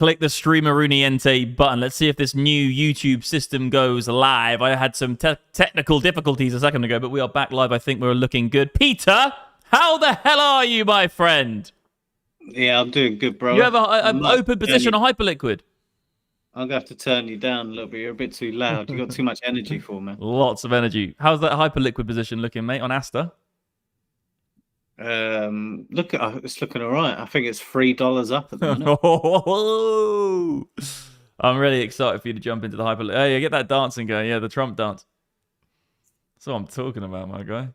Click the Streameruniente button. Let's see if this new YouTube system goes live. I had some technical difficulties a second ago, but we are back live. I think we're looking good. Peter, how the hell are you, my friend? Yeah, I'm doing good, bro. You have an open position on Hyperliquid. I'm going to have to turn you down a little bit. You're a bit too loud. You've got too much energy for me. Lots of energy. How's that Hyperliquid position looking, mate, on Aster? Look at it's looking all right. I think it's $3 up at the minute. I'm really excited for you to jump into the Hyperliquid. Oh, yeah, get that dancing going. Yeah, the Trump dance. That's what I'm talking about, my guy.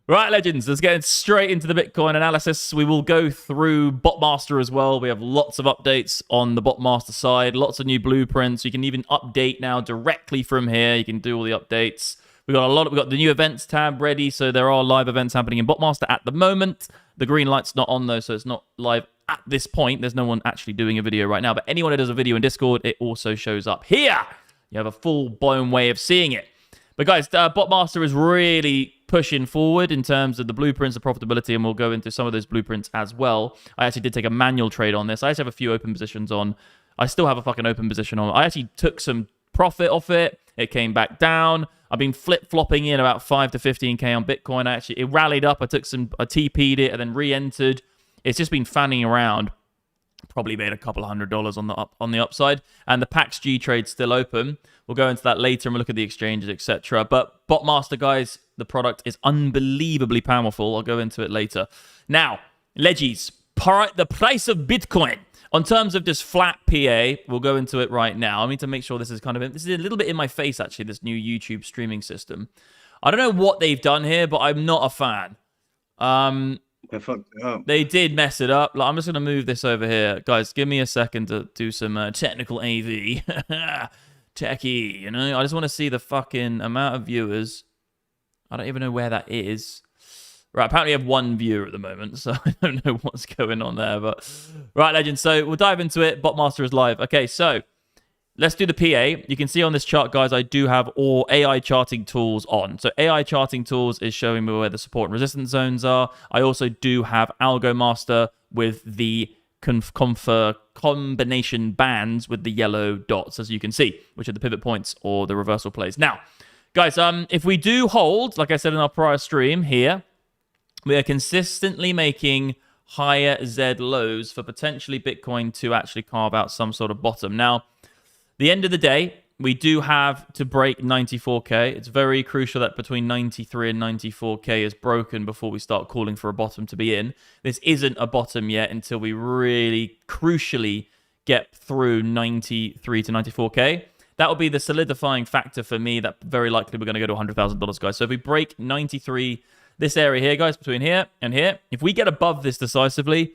Right, legends, let's get straight into the Bitcoin analysis. We will go through Botmaster as well. We have lots of updates on the Botmaster side, lots of new blueprints. You can even update now directly from here. You can do all the updates. We've got the new events tab ready, so there are live events happening in Botmaster at the moment. The green light's not on though, so it's not live at this point. There's no one actually doing a video right now, but anyone who does a video in Discord, it also shows up here. You have a full-blown way of seeing it. But guys, Botmaster is really pushing forward in terms of the blueprints, the profitability, and we'll go into some of those blueprints as well. I actually did take a manual trade on this. I actually have a few open positions on. I still have a fucking open position on. I actually took some profit off it. It came back down. I've been flip-flopping in about 5 to 15k on Bitcoin. It rallied up. I TP'd it and then re-entered. It's just been fanning around. Probably made a couple $100 on the upside. And the PAX G trade's still open. We'll go into that later and we'll look at the exchanges, etc. But Botmaster, guys, the product is unbelievably powerful. I'll go into it later. Now, Leggies, the price of Bitcoin. On terms of just flat PA, we'll go into it right now. I need to make sure this is this is a little bit in my face, actually, this new YouTube streaming system. I don't know what they've done here, but I'm not a fan. They did mess it up. I'm just going to move this over here. Guys, give me a second to do some technical AV. Techie, you know? I just want to see the fucking amount of viewers. I don't even know where that is. Right, apparently I have one viewer at the moment, so I don't know what's going on there. But right, legends, so we'll dive into it. Botmaster is live. Okay, so let's do the PA. You can see on this chart, guys, I do have all AI charting tools on. So AI charting tools is showing me where the support and resistance zones are. I also do have Algomaster with the combination bands with the yellow dots, as you can see, which are the pivot points or the reversal plays. Now, guys, if we do hold, like I said in our prior stream here, we are consistently making higher Z lows for potentially Bitcoin to actually carve out some sort of bottom. Now, the end of the day, we do have to break 94k. It's very crucial that between 93 and 94k is broken before we start calling for a bottom to be in. This isn't a bottom yet until we really crucially get through 93 to 94k. That will be the solidifying factor for me that very likely we're going to go to $100,000, guys. So if we break 93, this area here, guys, between here and here, if we get above this decisively,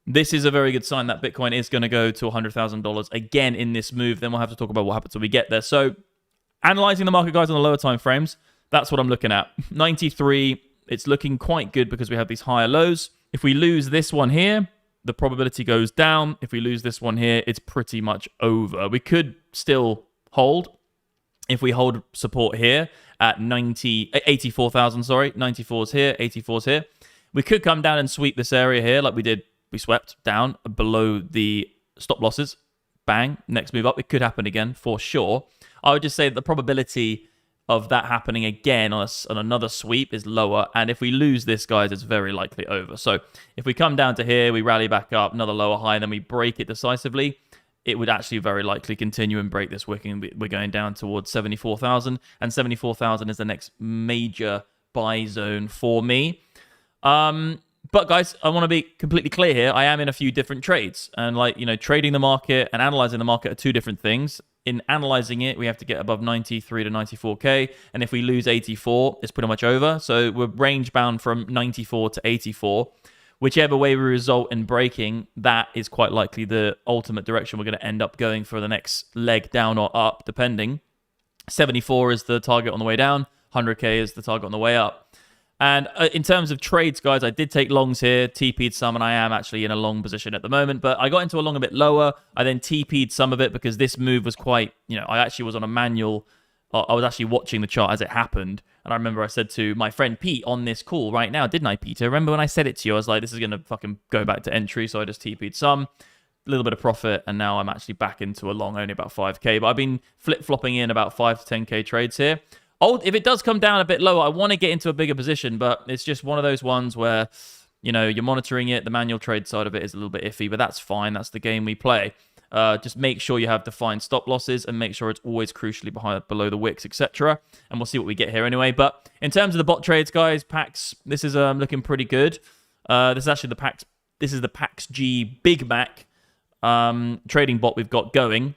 this is a very good sign that Bitcoin is going to go to $100,000 again in this move. Then we'll have to talk about what happens when we get there. So analyzing the market, guys, on the lower time frames, that's what I'm looking at. 93, it's looking quite good because we have these higher lows. If we lose this one here, the probability goes down. If we lose this one here, it's pretty much over. We could still hold if we hold support here at 84,000, sorry. 94's here, 84's here. We could come down and sweep this area here like we did. We swept down below the stop losses. Bang. Next move up. It could happen again for sure. I would just say that the probability of that happening again on another sweep is lower. And if we lose this, guys, it's very likely over. So if we come down to here, we rally back up, another lower high, and then we break it decisively, it would actually very likely continue and break this wick, and we're going down towards 74,000, and 74,000 is the next major buy zone for me. But guys, I want to be completely clear here. I am in a few different trades, and trading the market and analyzing the market are two different things. In analyzing it, we have to get above 93 to 94k, and if we lose 84, it's pretty much over. So we're range bound from 94 to 84. Whichever way we result in breaking, that is quite likely the ultimate direction we're going to end up going for the next leg down or up, depending. 74 is the target on the way down. 100k is the target on the way up. And in terms of trades, guys, I did take longs here, TP'd some, and I am actually in a long position at the moment. But I got into a long a bit lower. I then TP'd some of it because this move was quite, I actually was on a manual I was actually watching the chart as it happened. And I remember I said to my friend Pete on this call right now, didn't I, Peter? Remember when I said it to you? I was like, this is going to fucking go back to entry. So I just TP'd some, a little bit of profit. And now I'm actually back into a long, only about 5K. But I've been flip-flopping in about 5 to 10K trades here. If it does come down a bit lower, I want to get into a bigger position. But it's just one of those ones where, you know, you're monitoring it. The manual trade side of it is a little bit iffy, but that's fine. That's the game we play. Just make sure you have defined stop losses and make sure it's always crucially below the wicks, etc. And we'll see what we get here anyway. But in terms of the bot trades, guys, PAX, this is looking pretty good. This is actually the PAX. This is the PAX G Big Mac trading bot we've got going.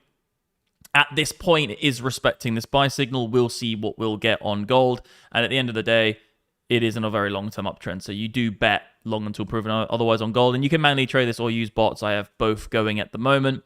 At this point, it is respecting this buy signal. We'll see what we'll get on gold. And at the end of the day, it is in a very long-term uptrend. So you do bet long until proven otherwise on gold. And you can manually trade this or use bots. I have both going at the moment.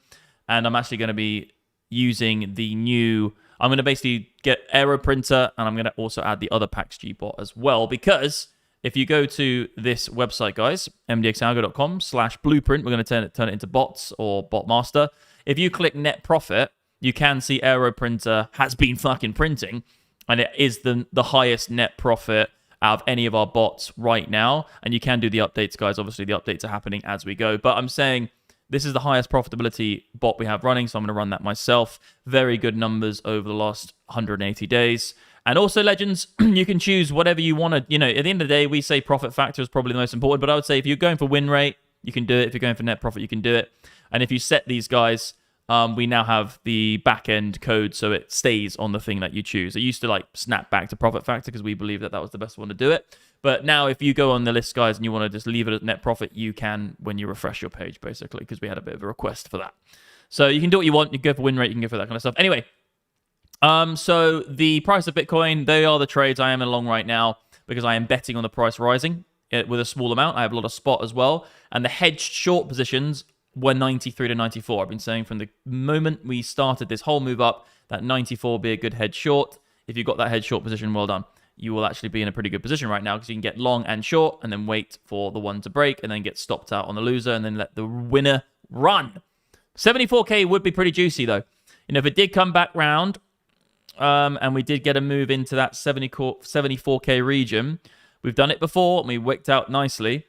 And I'm actually going to be using the new... I'm going to basically get Aero Printer, and I'm going to also add the other PAX G bot as well. Because if you go to this website, guys, mdxalgo.com/blueprint, we're going to turn it into bots or Botmaster. If you click net profit, you can see Aero Printer has been fucking printing, and it is the highest net profit out of any of our bots right now. And you can do the updates, guys. Obviously, the updates are happening as we go. But I'm saying this is the highest profitability bot we have running, so I'm going to run that myself. Very good numbers over the last 180 days. And also, Legends, you can choose whatever you want to. You know, at the end of the day, we say profit factor is probably the most important. But I would say if you're going for win rate, you can do it. If you're going for net profit, you can do it. And if you set these guys... we now have the back-end code, so it stays on the thing that you choose. It used to like snap back to profit factor because we believe that was the best one to do it. But now if you go on the list, guys, and you want to just leave it at net profit, you can when you refresh your page, basically, because we had a bit of a request for that. So you can do what you want. You can go for win rate. You can go for that kind of stuff. Anyway, so the price of Bitcoin, they are the trades I am in long right now because I am betting on the price rising with a small amount. I have a lot of spot as well. And the hedged short positions were 93 to 94. I've been saying from the moment we started this whole move up that 94 will be a good hedge short. If you've got that hedge short position, well done. You will actually be in a pretty good position right now because you can get long and short and then wait for the one to break and then get stopped out on the loser and then let the winner run. 74K would be pretty juicy though. You know, if it did come back round and we did get a move into that 74K region, we've done it before and we wicked out nicely.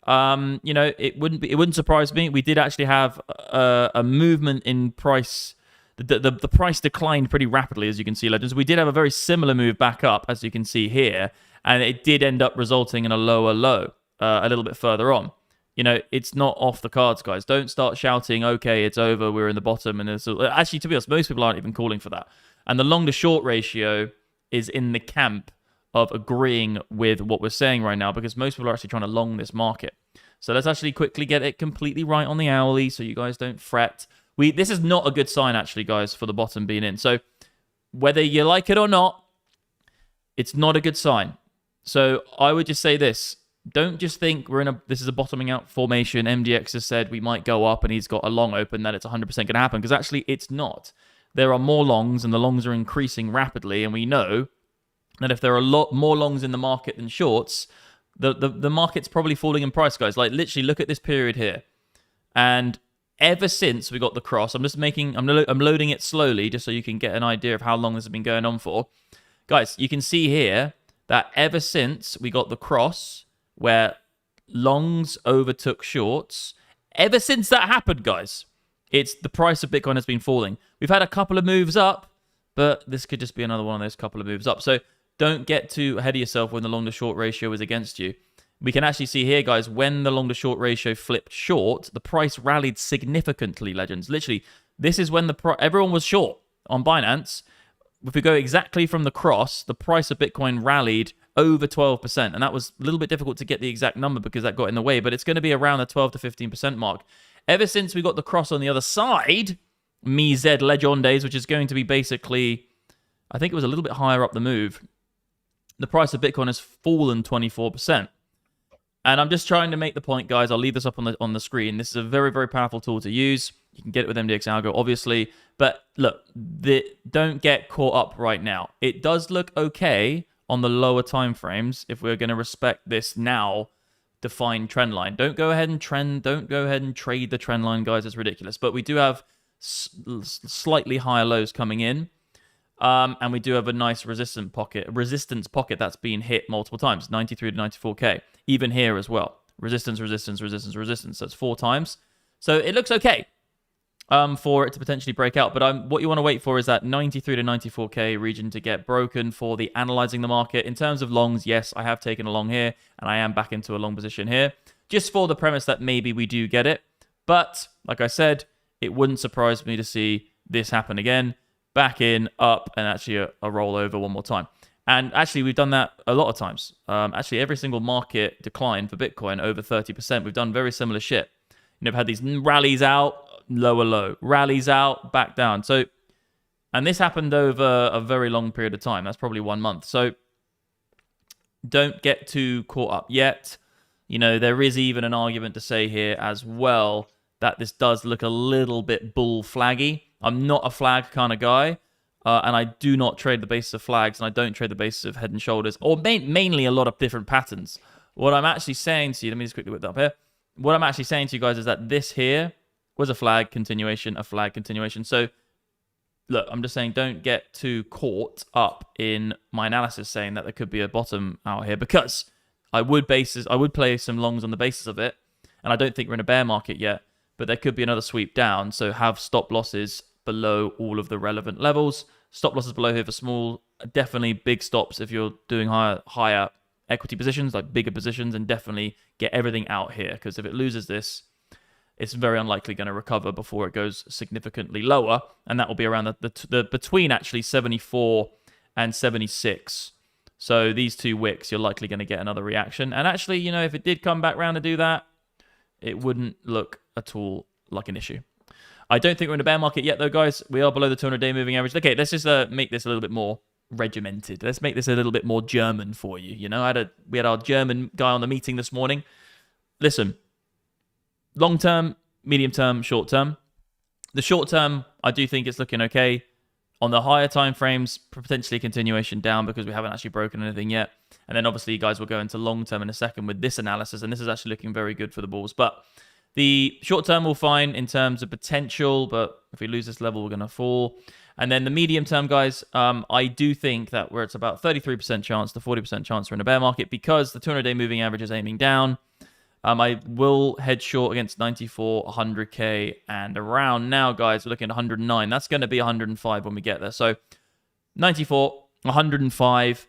You know, it wouldn't surprise me. We did actually have a movement in price. The price declined pretty rapidly, as you can see, Legends. We did have a very similar move back up, as you can see here, and it did end up resulting in a lower low a little bit further on. You know, it's not off the cards, guys. Don't start shouting, okay, it's over, we're in the bottom. And actually, to be honest, most people aren't even calling for that. And the long to short ratio is in the camp of agreeing with what we're saying right now because most people are actually trying to long this market. So let's actually quickly get it completely right on the hourly so you guys don't fret. This is not a good sign, actually, guys, for the bottom being in. So whether you like it or not, it's not a good sign. So I would just say this. Don't just think this is a bottoming out formation. MDX has said we might go up and he's got a long open that it's 100% going to happen because actually it's not. There are more longs and the longs are increasing rapidly and we know that if there are a lot more longs in the market than shorts, the market's probably falling in price, guys. Like, literally, look at this period here. And ever since we got the cross, I'm loading it slowly just so you can get an idea of how long this has been going on for. Guys, you can see here that ever since we got the cross where longs overtook shorts, ever since that happened, guys, the price of Bitcoin has been falling. We've had a couple of moves up, but this could just be another one of those couple of moves up. So don't get too ahead of yourself when the long to short ratio is against you. We can actually see here, guys, when the long to short ratio flipped short, the price rallied significantly, Legends. Literally, this is when everyone was short on Binance. If we go exactly from the cross, the price of Bitcoin rallied over 12%. And that was a little bit difficult to get the exact number because that got in the way, but it's going to be around the 12 to 15% mark. Ever since we got the cross on the other side, Z Legend days, which is going to be basically, I think it was a little bit higher up the move, the price of Bitcoin has fallen 24%. And I'm just trying to make the point, guys. I'll leave this up on the screen. This is a very, very powerful tool to use. You can get it with MDX Algo, obviously. But look, don't get caught up right now. It does look okay on the lower time frames if we're going to respect this now defined trend line. Don't go ahead and trade the trend line, guys. It's ridiculous. But we do have slightly higher lows coming in. And we do have a nice resistance pocket that's been hit multiple times, 93 to 94K. Even here as well. Resistance, resistance, resistance, resistance. That's 4 times. So it looks okay for it to potentially break out. But what you want to wait for is that 93 to 94K region to get broken for the analyzing the market. In terms of longs, yes, I have taken a long here, and I am back into a long position here, just for the premise that maybe we do get it. But like I said, it wouldn't surprise me to see this happen again. Back in, up, and actually a rollover one more time. And actually, we've done that a lot of times. Actually, every single market decline for Bitcoin over 30%. We've done very similar shit. We've had these rallies out, lower low, rallies out, back down. So, and this happened over a very long period of time. That's probably 1 month. So, don't get too caught up yet. There is even an argument to say here as well that this does look a little bit bull flaggy. I'm not a flag kind of guy, and I do not trade the basis of flags, and I don't trade the basis of head and shoulders, or mainly a lot of different patterns. What I'm actually saying to you, let me just quickly whip that up here. What I'm actually saying to you guys is that this here was a flag continuation, a flag continuation. So, look, I'm just saying don't get too caught up in my analysis saying that there could be a bottom out here, because I would play some longs on the basis of it, and I don't think we're in a bear market yet. But there could be another sweep down, so have stop losses below all of the relevant levels. Stop losses below here for small, definitely big stops if you're doing higher equity positions, like bigger positions, and definitely get everything out here, because if it loses this, it's very unlikely going to recover before it goes significantly lower, and that will be around the between actually 74 and 76. So these 2 wicks, you're likely going to get another reaction. And actually, if it did come back around to do that, it wouldn't look at all like an issue. I don't think we're in a bear market yet, though, guys. We are below the 200-day moving average. Okay, let's just make this a little bit more regimented. Let's make this a little bit more German for you. We had our German guy on the meeting this morning. Listen, long term, medium term, short term. The short term, I do think it's looking okay. On the higher time frames, potentially continuation down because we haven't actually broken anything yet. And then obviously you guys will go into long term in a second with this analysis, and this is actually looking very good for the bulls. But the short term will fine in terms of potential, but if we lose this level, we're going to fall. And then the medium term, guys, I do think that where it's about 33% chance to 40% chance we're in a bear market, because the 200-day moving average is aiming down. I will head short against 94, 100K, and around now, guys, we're looking at 109. That's going to be 105 when we get there. So 94, 105,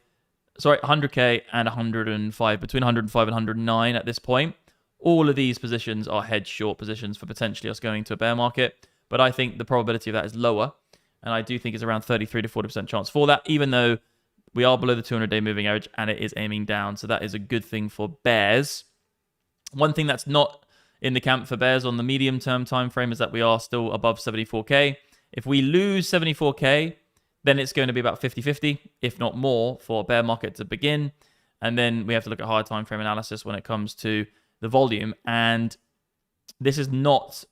sorry, 100K and 105, between 105 and 109 at this point. All of these positions are head short positions for potentially us going to a bear market, but I think the probability of that is lower, and I do think it's around 33 to 40% chance for that, even though we are below the 200-day moving average and it is aiming down. So that is a good thing for bears. One thing that's not in the camp for bears on the medium-term time frame is that we are still above 74K. If we lose 74K, then it's going to be about 50-50, if not more, for a bear market to begin. And then we have to look at higher time frame analysis when it comes to the volume. And this is not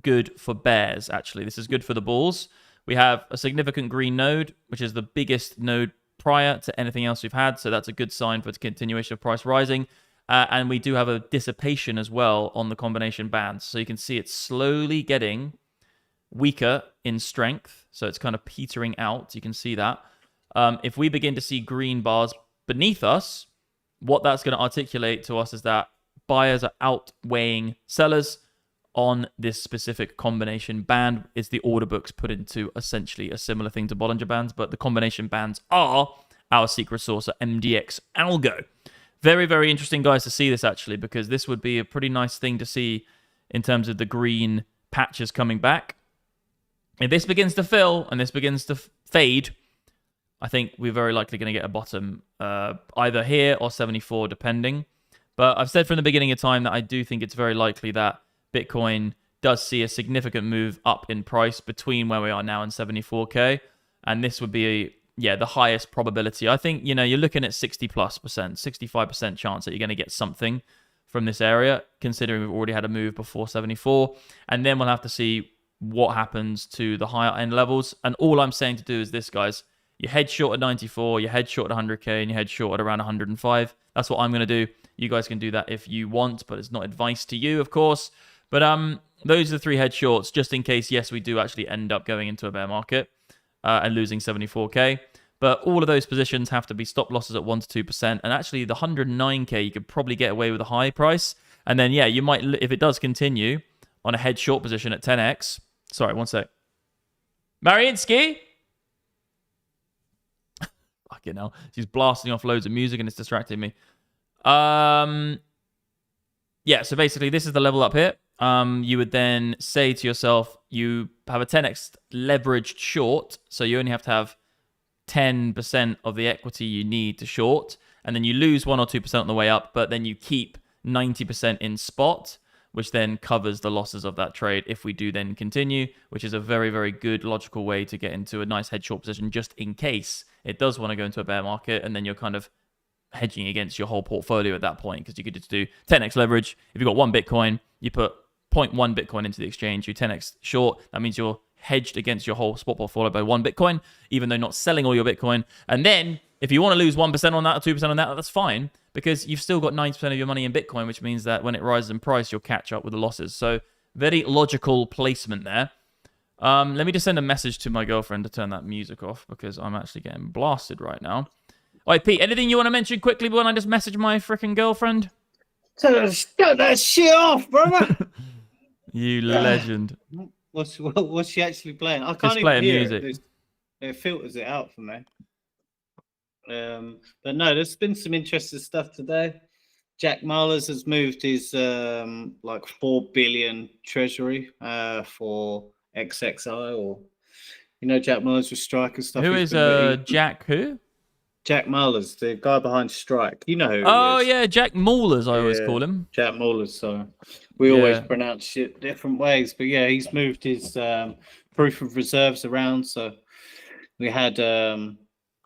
good for bears, actually. This is good for the bulls. We have a significant green node, which is the biggest node prior to anything else we've had. So that's a good sign for the continuation of price rising. And we do have a dissipation as well on the combination bands. So you can see it's slowly getting weaker in strength. So it's kind of petering out. You can see that. If we begin to see green bars beneath us, what that's going to articulate to us is that buyers are outweighing sellers on this specific combination band. Is the order books put into essentially a similar thing to Bollinger Bands, but the combination bands are our secret sauce at MDX Algo. Very, very interesting, guys, to see this, actually, because this would be a pretty nice thing to see in terms of the green patches coming back. If this begins to fill and this begins to fade, I think we're very likely going to get a bottom either here or 74, depending. But I've said from the beginning of time that I do think it's very likely that Bitcoin does see a significant move up in price between where we are now and 74K. And this would be the highest probability. I think, you're looking at 60+%, 65% chance that you're going to get something from this area, considering we've already had a move before 74. And then we'll have to see what happens to the higher end levels. And all I'm saying to do is this, guys. You head short at 94, you head short at 100K, and you head short at around 105. That's what I'm going to do. You guys can do that if you want, but it's not advice to you, of course. But those are the 3 head shorts, just in case, yes, we do actually end up going into a bear market. and losing 74k. But all of those positions have to be stop losses at 1 to 2%. And actually, the 109k, you could probably get away with a high price. And then, yeah, you might, if it does continue on a head short position at 10x. Sorry, one sec. Mariinsky? Fucking hell. She's blasting off loads of music and it's distracting me. Yeah, so basically, this is the level up here. You would then say to yourself, you have a 10x leveraged short. So you only have to have 10% of the equity you need to short, and then you lose 1 or 2% on the way up, but then you keep 90% in spot, which then covers the losses of that trade if we do then continue, which is a very, very good logical way to get into a nice head short position just in case it does want to go into a bear market, and then you're kind of hedging against your whole portfolio at that point, because you could just do 10x leverage. If you've got 1 Bitcoin, you put 0.1 Bitcoin into the exchange, you 10x short, that means you're hedged against your whole spot portfolio by 1 Bitcoin, even though not selling all your Bitcoin. And then if you want to lose 1% on that or 2% on that, that's fine, because you've still got 90% of your money in Bitcoin, which means that when it rises in price, you'll catch up with the losses. So very logical placement there. Let me just send a message to my girlfriend to turn that music off, because I'm actually getting blasted right now. All right, Pete, anything you want to mention quickly when I just message my freaking girlfriend? Shut that shit off, brother. You legend. What's she actually playing? I can't Just even playing hear music. It filters it out for me. But no, there's been some interesting stuff today. Jack Mallers has moved his like 4 billion treasury for XXI, or Jack Mallers with Strike and stuff. Who is Jack who? Jack Mallers, the guy behind Strike. You know who he is. Oh, yeah, Jack Maulers, I always call him. Jack Mallers, so we always pronounce shit different ways. But yeah, he's moved his proof of reserves around. So we had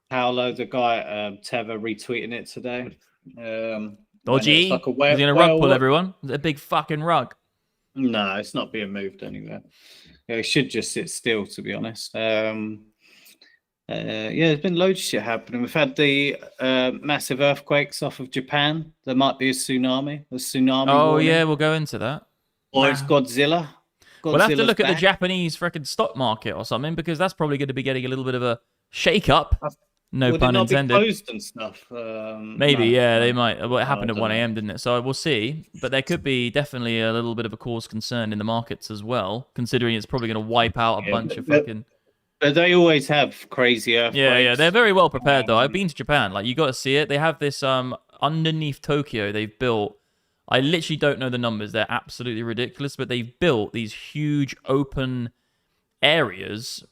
Paolo, the guy, Teva, retweeting it today. Dodgy? Like He's going to rug pull everyone. It's a big fucking rug. No, it's not being moved anywhere. Yeah, it should just sit still, to be honest. There's been loads of shit happening. We've had the massive earthquakes off of Japan. There might be a tsunami. Oh, warning. yeah, we'll go into that. Or it's Godzilla. We'll have to look at the Japanese freaking stock market or something, because that's probably going to be getting a little bit of a shake-up. No pun intended. Be closed and stuff. Maybe, yeah, they might. Well, it happened at 1 a.m., didn't it? So we'll see. But there could be definitely a little bit of a cause concern in the markets as well, considering it's probably going to wipe out a bunch of fucking... But they always have crazy earthquakes. Yeah, they're very well prepared, though. I've been to Japan. Like, you got to see it. They have this underneath Tokyo, they've built... I literally don't know the numbers. They're absolutely ridiculous. But they've built these huge open areas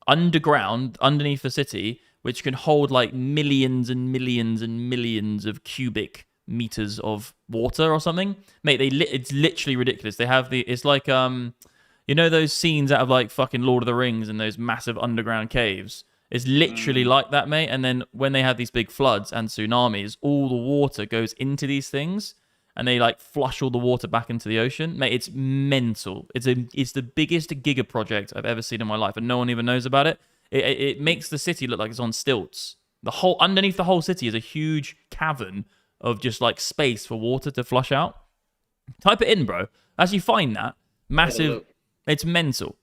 underground, underneath the city, which can hold like millions and millions and millions of cubic meters of water or something. Mate, it's literally ridiculous. They have it's like... those scenes out of like fucking Lord of the Rings and those massive underground caves? It's literally like that, mate. And then when they have these big floods and tsunamis, all the water goes into these things and they like flush all the water back into the ocean. Mate, it's mental. It's the biggest giga project I've ever seen in my life, and no one even knows about it. It makes the city look like it's on stilts. Underneath the whole city is a huge cavern of just like space for water to flush out. Type it in, bro. As you find that massive... It's mental.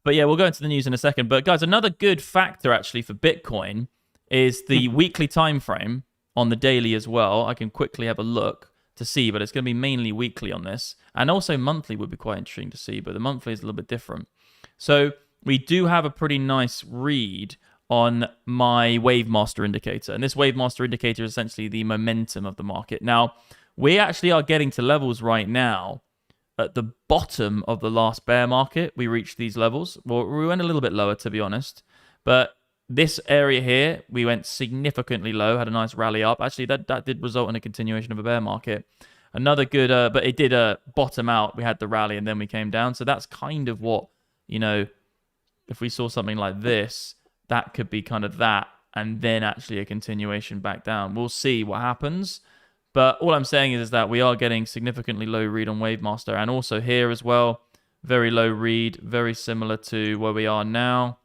But yeah, we'll go into the news in a second. But guys, another good factor actually for Bitcoin is the weekly time frame on the daily as well. I can quickly have a look to see, but it's going to be mainly weekly on this. And also monthly would be quite interesting to see, but the monthly is a little bit different. So we do have a pretty nice read on my Wavemaster indicator. And this Wavemaster indicator is essentially the momentum of the market. Now, we actually are getting to levels right now. At the bottom of the last bear market, we reached these levels. Well, we went a little bit lower, to be honest. But this area here, we went significantly low, had a nice rally up. Actually, that did result in a continuation of a bear market. Another good, but it did bottom out. We had the rally and then we came down. So that's kind of what, if we saw something like this, that could be kind of that. And then actually a continuation back down. We'll see what happens. But all I'm saying is that we are getting significantly low read on Wavemaster. And also here as well, very low read, very similar to where we are now.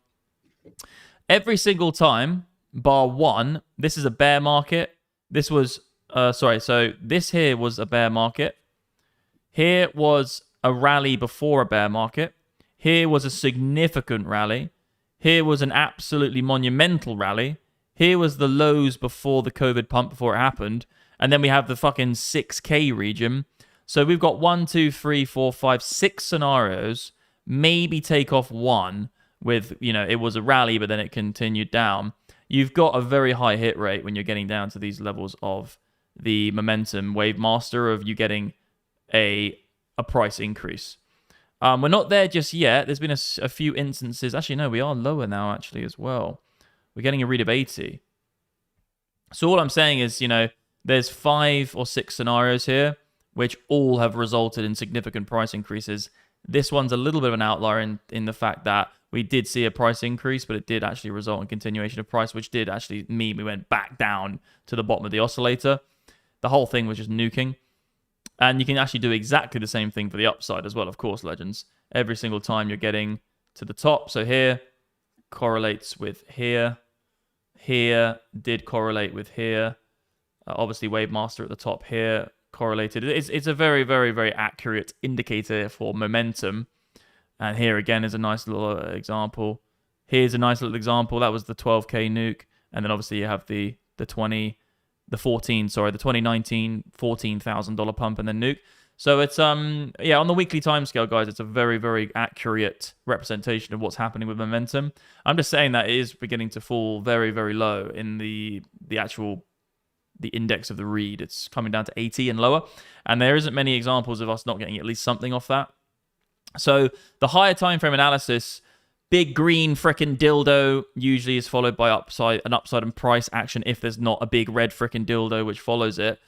Every single time, bar one, this is a bear market. This was, so this here was a bear market. Here was a rally before a bear market. Here was a significant rally. Here was an absolutely monumental rally. Here was the lows before the COVID pump, before it happened. And then we have the fucking 6K region. So we've got 1, 2, 3, 4, 5, 6 scenarios. Maybe take off one with, you know, it was a rally, but then it continued down. You've got a very high hit rate when you're getting down to these levels of the momentum wave master, of you getting a price increase. We're not there just yet. There's been a few instances. Actually, no, we are lower now, actually, as well. We're getting a read of 80. So all I'm saying is, you know, there's 5 or 6 scenarios here, which all have resulted in significant price increases. This one's a little bit of an outlier in the fact that we did see a price increase, but it did actually result in continuation of price, which did actually mean we went back down to the bottom of the oscillator. The whole thing was just nuking. And you can actually do exactly the same thing for the upside as well, of course, legends. Every single time you're getting to the top. So here correlates with here. Here did correlate with here. Obviously, Wave Master at the top here correlated. It's a very, very, very accurate indicator for momentum. And here again is a nice little example. Here's a nice little example. That was the 12K nuke. And then obviously you have the 2019 $14,000 pump and then nuke. So it's yeah, on the weekly timescale, guys, it's a very, very accurate representation of what's happening with momentum. I'm just saying that it is beginning to fall very, very low in the index of the read. It's coming down to 80 and lower, and there isn't many examples of us not getting at least something off that. So the higher time frame analysis, big green frickin' dildo usually is followed by an upside and price action if there's not a big red frickin' dildo which follows it.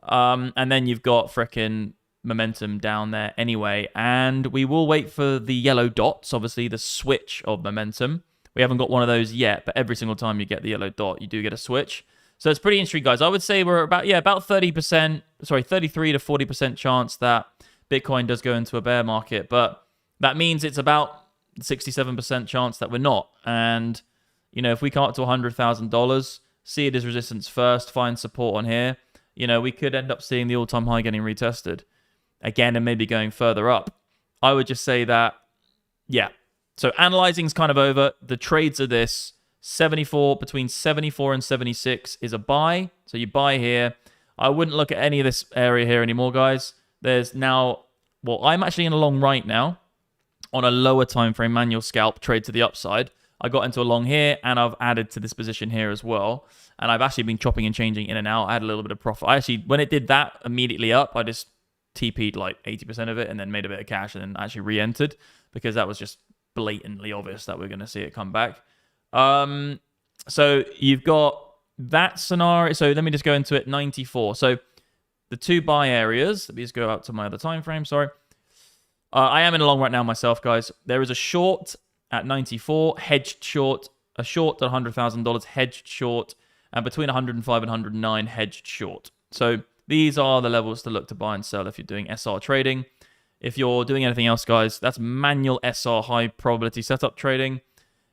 And then you've got frickin' momentum down there anyway. And we will wait for the yellow dots, obviously the switch of momentum. We haven't got one of those yet, but every single time you get the yellow dot, you do get a switch. So it's pretty interesting, guys. I would say we're about 33 to 40% chance that Bitcoin does go into a bear market, but that means it's about 67% chance that we're not. And, you know, if we come up to $100,000, see it as resistance first, find support on here, you know, we could end up seeing the all-time high getting retested again and maybe going further up. I would just say that, yeah. So analyzing's kind of over. The trades are this. Between 74 and 76 is a buy. So you buy here. I wouldn't look at any of this area here anymore, guys. There's now, well, I'm actually in a long right now on a lower time frame manual scalp trade to the upside. I got into a long here, and I've added to this position here as well. And I've actually been chopping and changing in and out. I had a little bit of profit. I actually, when it did that immediately up, I just TP'd like 80% of it and then made a bit of cash and then actually re-entered because that was just blatantly obvious that we're going to see it come back. So you've got that scenario. So let me just go into it. 94. So the two buy areas. Let me just go out to my other time frame. Sorry. I am in a long right now myself, guys. There is a short at 94, hedged short, a short at $100,000, hedged short, and between 105 and 109, hedged short. So these are the levels to look to buy and sell if you're doing SR trading. If you're doing anything else, guys, that's manual SR high probability setup trading.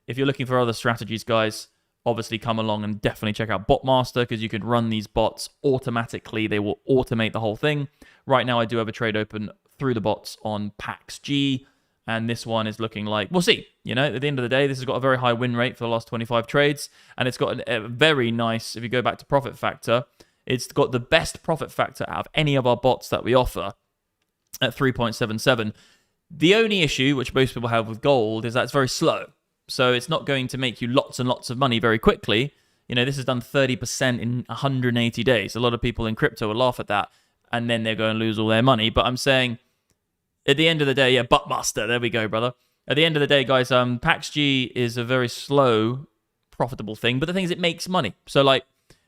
If you're looking for other strategies, guys, obviously come along and definitely check out Botmaster because you can run these bots automatically. They will automate the whole thing. Right now, I do have a trade open through the bots on PaxG, and this one is looking like, we'll see. You know, at the end of the day, this has got a very high win rate for the last 25 trades, and it's got a very nice, if you go back to profit factor, it's got the best profit factor out of any of our bots that we offer at 3.77. The only issue, which most people have with gold, is that it's very slow. So it's not going to make you lots and lots of money very quickly. You know, this has done 30% in 180 days. A lot of people in crypto will laugh at that, and then they're going to lose all their money. But I'm saying, at the end of the day, yeah, Botmaster, there we go, brother. At the end of the day, guys, PaxG is a very slow, profitable thing. But the thing is, it makes money. So, like,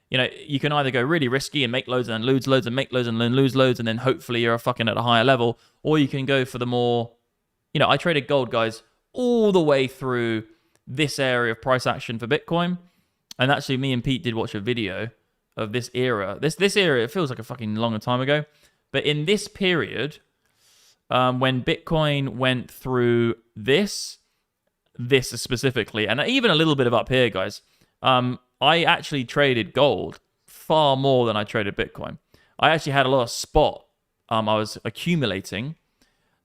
you know, you can either go really risky and make loads and then lose loads and make loads and then lose loads, and then hopefully you're fucking at a higher level. Or you can go for the more, you know, I traded gold, guys, all the way through this area of price action for Bitcoin. And actually, me and Pete did watch a video of this era. This era, it feels like a fucking longer time ago. But in this period, when Bitcoin went through this specifically, and even a little bit of up here, guys, I actually traded gold far more than I traded Bitcoin. I actually had a lot of spot I was accumulating.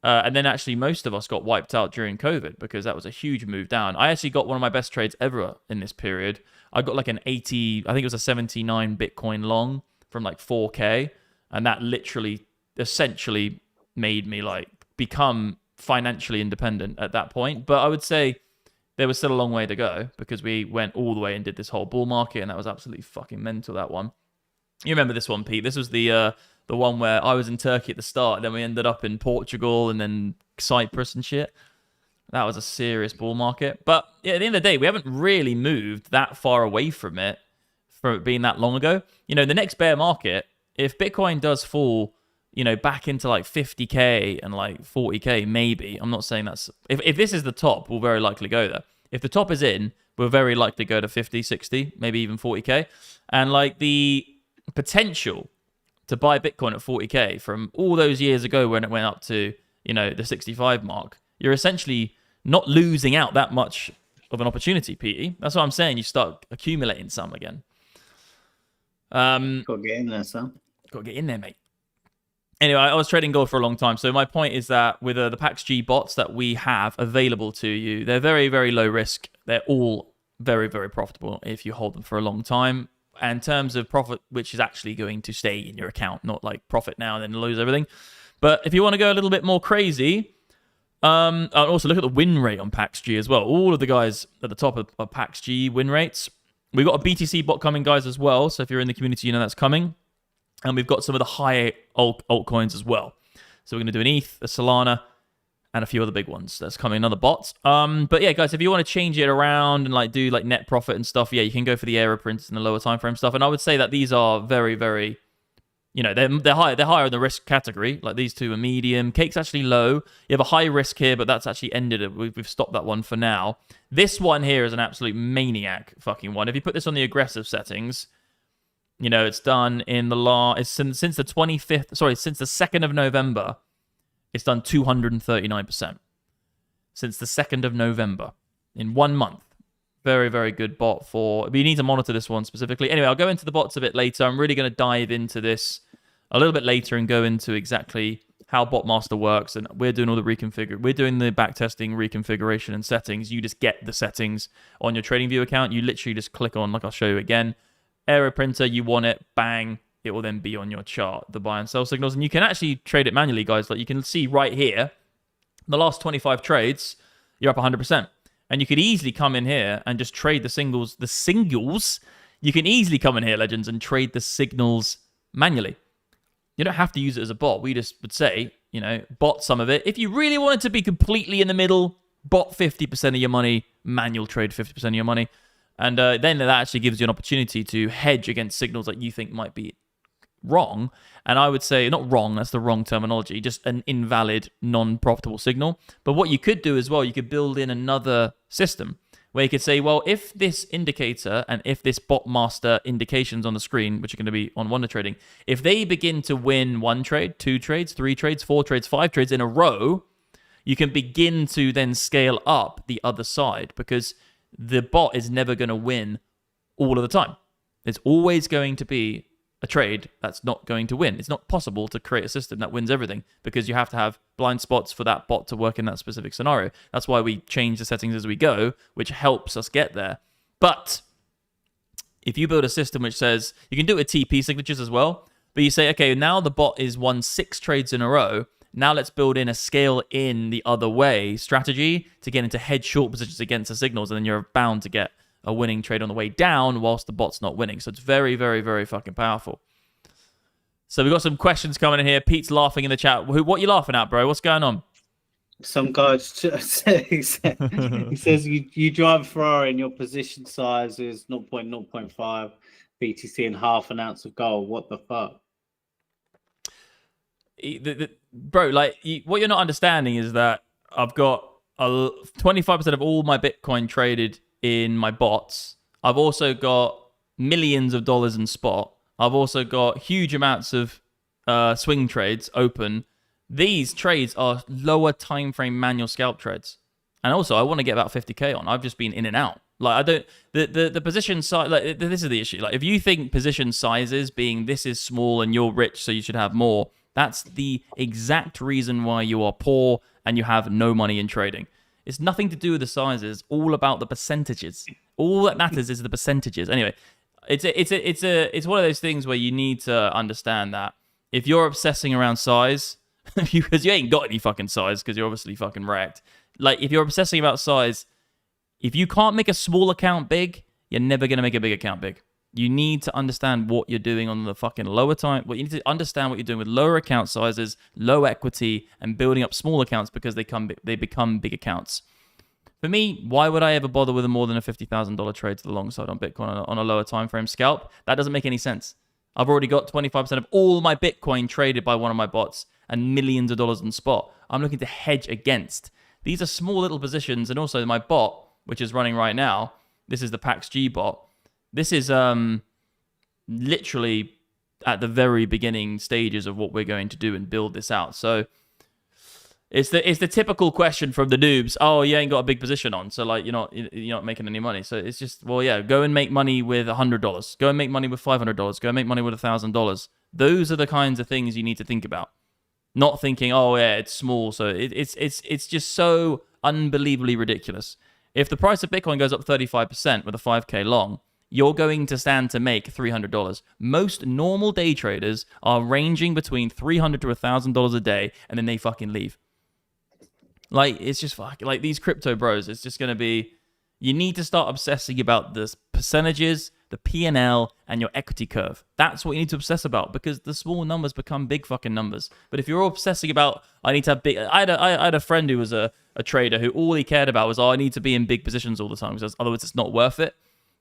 And then actually most of us got wiped out during COVID because that was a huge move down. I actually got one of my best trades ever in this period. I got like an 80, I think it was a 79 Bitcoin long from like 4K. And that literally essentially made me like become financially independent at that point. But I would say there was still a long way to go because we went all the way and did this whole bull market. And that was absolutely fucking mental, that one. You remember this one, Pete? This was the one where I was in Turkey at the start, and then we ended up in Portugal and then Cyprus and shit. That was a serious bull market. But yeah, at the end of the day, we haven't really moved that far away from it for it being that long ago. You know, the next bear market, if Bitcoin does fall, you know, back into like 50K and like 40K, maybe. I'm not saying that's... If this is the top, we'll very likely go there. If the top is in, we're very likely to go to 50, 60, maybe even 40K. And like the potential to buy Bitcoin at 40K from all those years ago when it went up to, you know, the 65 mark, you're essentially not losing out that much of an opportunity, Petey. That's what I'm saying. You start accumulating some again. Got to get in there, son. Got to get in there, mate. Anyway, I was trading gold for a long time. So my point is that with the PaxG bots that we have available to you, they're very, very low risk. They're all very, very profitable if you hold them for a long time. And in terms of profit, which is actually going to stay in your account, not like profit now and then lose everything. But if you want to go a little bit more crazy, and also look at the win rate on PaxG as well. All of the guys at the top of PaxG win rates. We've got a BTC bot coming, guys, as well. So if you're in the community, you know that's coming. And we've got some of the high altcoins as well. So we're going to do an ETH, a Solana, and a few other big ones that's coming, another bots. But yeah, guys, if you want to change it around and like do like net profit and stuff, yeah, you can go for the error prints and the lower time frame stuff. And I would say that these are very, very, you know, they're higher in the risk category. Like these two are medium. Cake's actually low. You have a high risk here, but that's actually ended. We've stopped that one for now. This one here is an absolute maniac fucking one. If you put this on the aggressive settings, you know, it's done in the it's since the 25th, sorry, since the 2nd of November. It's done 239% since the 2nd of November in 1 month. Very, very good bot but you need to monitor this one specifically. Anyway, I'll go into the bots a bit later. I'm really going to dive into this a little bit later and go into exactly how Botmaster works. And we're doing all the we're doing the backtesting, reconfiguration, and settings. You just get the settings on your TradingView account. You literally just click on, like I'll show you again, error printer, you want it, bang. It will then be on your chart, the buy and sell signals. And you can actually trade it manually, guys. Like you can see right here, the last 25 trades, you're up 100%. And you could easily come in here and just trade the singles. The singles, you can easily come in here, legends, and trade the signals manually. You don't have to use it as a bot. We just would say, you know, bot some of it. If you really wanted to be completely in the middle, bot 50% of your money, manual trade 50% of your money. And then that actually gives you an opportunity to hedge against signals that you think might be wrong. And I would say, not wrong, that's the wrong terminology, just an invalid, non-profitable signal. But what you could do as well, you could build in another system where you could say, well, if this indicator and if this Botmaster indications on the screen, which are going to be on Wonder Trading, if they begin to win 1 trade, 2 trades, 3 trades, 4 trades, 5 trades in a row, you can begin to then scale up the other side because the bot is never going to win all of the time. There's always going to be a trade that's not going to win. It's not possible to create a system that wins everything because you have to have blind spots for that bot to work in that specific scenario. That's why we change the settings as we go, which helps us get there. But if you build a system which says, you can do it with TP signatures as well, but you say, okay, now the bot is won 6 trades in a row. Now let's build in a scale in the other way strategy to get into hedge short positions against the signals, and then you're bound to get a winning trade on the way down whilst the bot's not winning. So it's very, very, very fucking powerful. So we've got some questions coming in here. Pete's laughing in the chat. What are you laughing at, bro? What's going on? Some guy he says you drive a Ferrari and your position size is 0.05 BTC and half an ounce of gold. What the fuck? Bro, like what you're not understanding is that I've got 25% of all my Bitcoin traded in my bots. I've also got millions of dollars in spot. I've also got huge amounts of swing trades open. These trades are lower time frame manual scalp trades. And also I want to get about 50k on. I've just been in and out. Like I don't the position size, like this is the issue. Like if you think position sizes being this is small and you're rich so you should have more, That's the exact reason why you are poor and you have no money in trading. It's nothing to do with the sizes, all about the percentages. All that matters is the percentages. Anyway, it's one of those things where you need to understand that if you're obsessing around size, because you ain't got any fucking size, because you're obviously fucking wrecked. Like, if you're obsessing about size, if you can't make a small account big, you're never going to make a big account big. You need to understand what you're doing on the fucking lower time. What you need to understand what you're doing with lower account sizes, low equity, and building up small accounts because they become big accounts. For me, why would I ever bother with a more than a $50,000 trade to the long side on Bitcoin on a lower time frame scalp? That doesn't make any sense. I've already got 25% of all my Bitcoin traded by one of my bots and millions of dollars in spot. I'm looking to hedge against. These are small little positions, and also my bot, which is running right now, this is the PaxG bot. This is literally at the very beginning stages of what we're going to do and build this out. So it's the typical question from the noobs. Oh, you ain't got a big position on, so like you're not making any money. So it's just, well, yeah, go and make money with $100. Go and make money with $500. Go and make money with $1,000. Those are the kinds of things you need to think about. Not thinking, oh yeah, it's small, so it's just so unbelievably ridiculous. If the price of Bitcoin goes up 35% with a 5K long, you're going to stand to make $300. Most normal day traders are ranging between $300 to $1,000 a day, and then they fucking leave. Like, it's just like these crypto bros. It's just going to be, you need to start obsessing about the percentages, the P&L, and your equity curve. That's what you need to obsess about, because the small numbers become big fucking numbers. But if you're obsessing about, I need to have big, I had a friend who was a trader who all he cared about was, oh, I need to be in big positions all the time, because otherwise it's not worth it.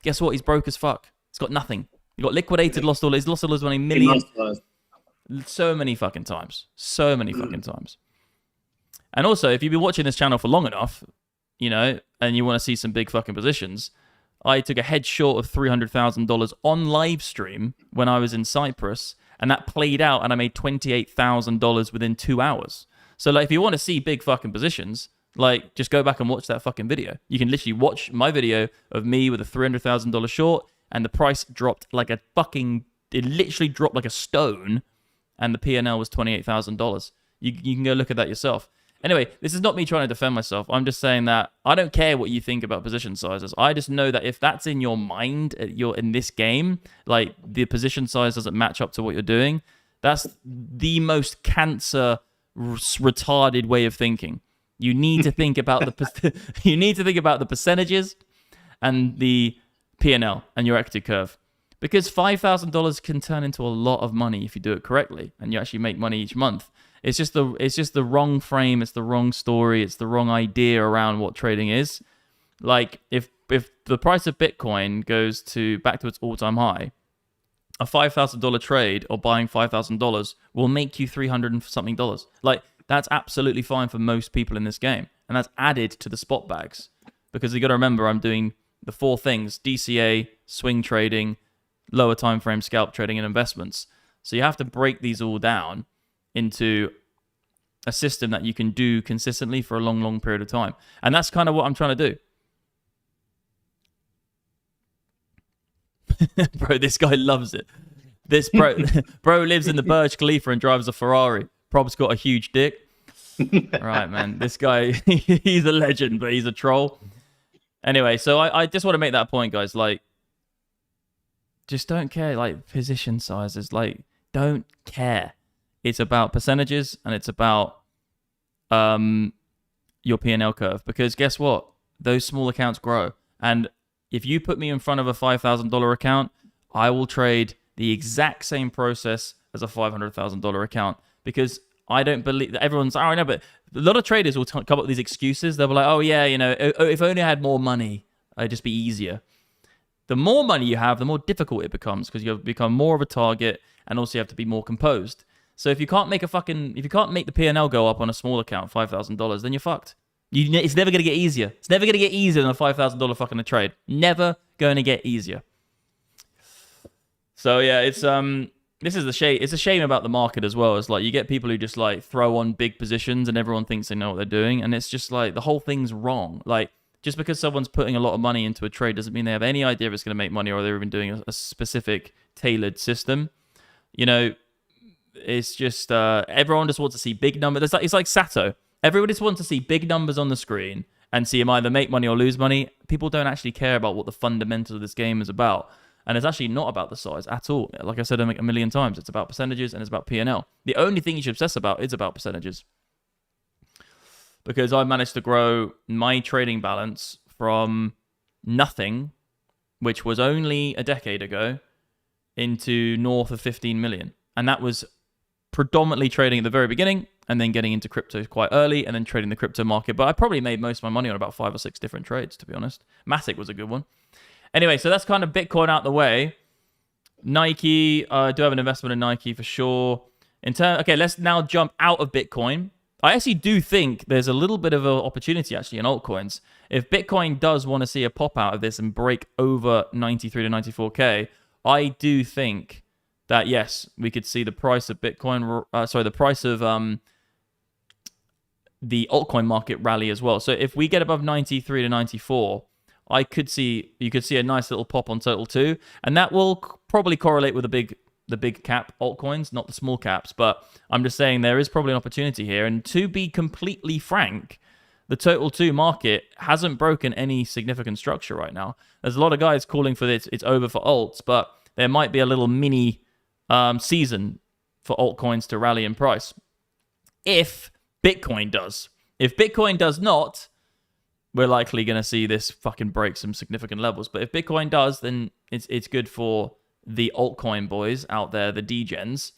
Guess what? He's broke as fuck. He's got nothing. He got liquidated, lost all his money, millions. So many fucking times. So many fucking times. And also, if you've been watching this channel for long enough, you know, and you want to see some big fucking positions, I took a head short of $300,000 on live stream when I was in Cyprus, and that played out, and I made $28,000 within 2 hours. So, like, if you want to see big fucking positions, like, just go back and watch that fucking video. You can literally watch my video of me with a $300,000 short, and the price dropped like a fucking, it literally dropped like a stone, and the P&L was $28,000. You can go look at that yourself. Anyway, this is not me trying to defend myself. I'm just saying that I don't care what you think about position sizes. I just know that if that's in your mind, you're in this game, like the position size doesn't match up to what you're doing, that's the most cancer retarded way of thinking. You need to think about the percentages and the P&L and your equity curve, because $5,000 can turn into a lot of money if you do it correctly and you actually make money each month. It's just the wrong frame. It's the wrong story. It's the wrong idea around what trading is. Like, if the price of Bitcoin goes back to its all-time high, a $5,000 trade or buying $5,000 will make you $300 and something. Like, that's absolutely fine for most people in this game, and that's added to the spot bags, because you got to remember I'm doing the 4 things: DCA, swing trading, lower time frame scalp trading, and investments. So you have to break these all down into a system that you can do consistently for a long, long period of time. And that's kind of what I'm trying to do. Bro, this guy loves it. This bro lives in the Burj Khalifa and drives a Ferrari. Prob's got a huge dick. Right, man. This guy, he's a legend, but he's a troll. Anyway, so I just want to make that point, guys. Like, just don't care. Like, position sizes. Like, don't care. It's about percentages, and it's about your P&L curve. Because guess what? Those small accounts grow. And if you put me in front of a $5,000 account, I will trade the exact same process as a $500,000 account. Because I don't believe that everyone's, oh, I know, but a lot of traders will come up with these excuses. They'll be like, oh, yeah, you know, if only I had more money, it'd just be easier. The more money you have, the more difficult it becomes, because you become more of a target, and also you have to be more composed. So if you can't make the P&L go up on a small account, $5,000, then you're fucked. It's never going to get easier. It's never going to get easier than a $5,000 fucking trade. Never going to get easier. So yeah, it's this is the shame. It's a shame about the market as well. It's like you get people who just like throw on big positions and everyone thinks they know what they're doing, and it's just like the whole thing's wrong. Like, just because someone's putting a lot of money into a trade doesn't mean they have any idea if it's going to make money, or they're even doing a specific tailored system. You know, it's just everyone just wants to see big numbers. It's like Sato. Everybody just wants to see big numbers on the screen and see him either make money or lose money. People don't actually care about what the fundamentals of this game is about. And it's actually not about the size at all. Like I said a million times, it's about percentages and it's about P&L. The only thing you should obsess about is about percentages. Because I managed to grow my trading balance from nothing, which was only a decade ago, into north of 15 million. And that was predominantly trading at the very beginning and then getting into crypto quite early and then trading the crypto market. But I probably made most of my money on about 5 or 6 different trades, to be honest. Matic was a good one. Anyway, so that's kind of Bitcoin out the way. Nike, I do have an investment in Nike for sure. Okay, let's now jump out of Bitcoin. I actually do think there's a little bit of an opportunity actually in altcoins. If Bitcoin does want to see a pop out of this and break over 93 to 94K, I do think that, yes, we could see the price of Bitcoin, the price of the altcoin market rally as well. So if we get above 93 to 94, you could see a nice little pop on total 2, and that will probably correlate with the big cap altcoins, not the small caps. But I'm just saying there is probably an opportunity here. And to be completely frank, the total 2 market hasn't broken any significant structure right now. There's a lot of guys calling for this. It's over for alts, but there might be a little mini season for altcoins to rally in price. If Bitcoin does. If Bitcoin does not, we're likely going to see this fucking break some significant levels. But if Bitcoin does, then it's good for the altcoin boys out there, the degens.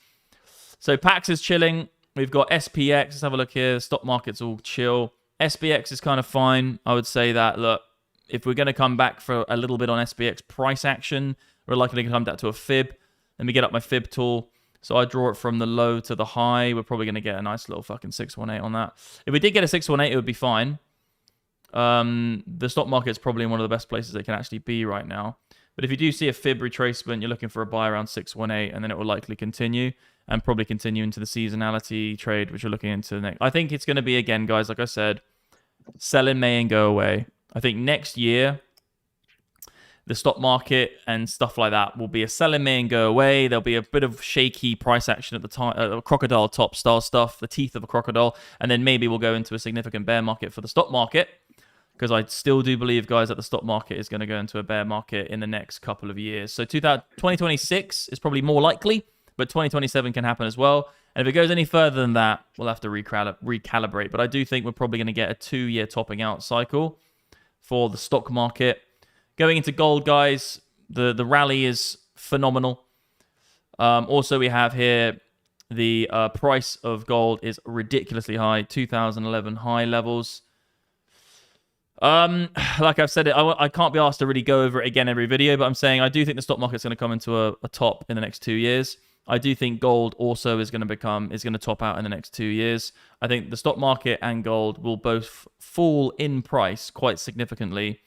So Pax is chilling. We've got SPX. Let's have a look here. The stock market's all chill. SPX is kind of fine. I would say that, look, if we're going to come back for a little bit on SPX price action, we're likely to come back to a fib. Let me get up my fib tool. So I draw it from the low to the high. We're probably going to get a nice little fucking 618 on that. If we did get a 618, it would be fine. The stock market's probably in one of the best places it can actually be right now. But if you do see a fib retracement, you're looking for a buy around 618, and then it will likely continue and probably continue into the seasonality trade, which you're looking into next. I think it's going to be, again, guys, like I said, sell in May and go away. I think next year, the stock market and stuff like that will be a sell in May and go away. There'll be a bit of shaky price action at the time, crocodile top style stuff, the teeth of a crocodile, and then maybe we'll go into a significant bear market for the stock market. Because I still do believe, guys, that the stock market is going to go into a bear market in the next couple of years. So 2026 is probably more likely, but 2027 can happen as well. And if it goes any further than that, we'll have to recalibrate. But I do think we're probably going to get a 2-year topping out cycle for the stock market. Going into gold, guys, the rally is phenomenal. Also, we have here the price of gold is ridiculously high, 2011 high levels. Like I've said, I can't be asked to really go over it again every video, but I'm saying I do think the stock market's going to come into a top in the next 2 years. I do think gold also is going to top out in the next 2 years. I think the stock market and gold will both fall in price quite significantly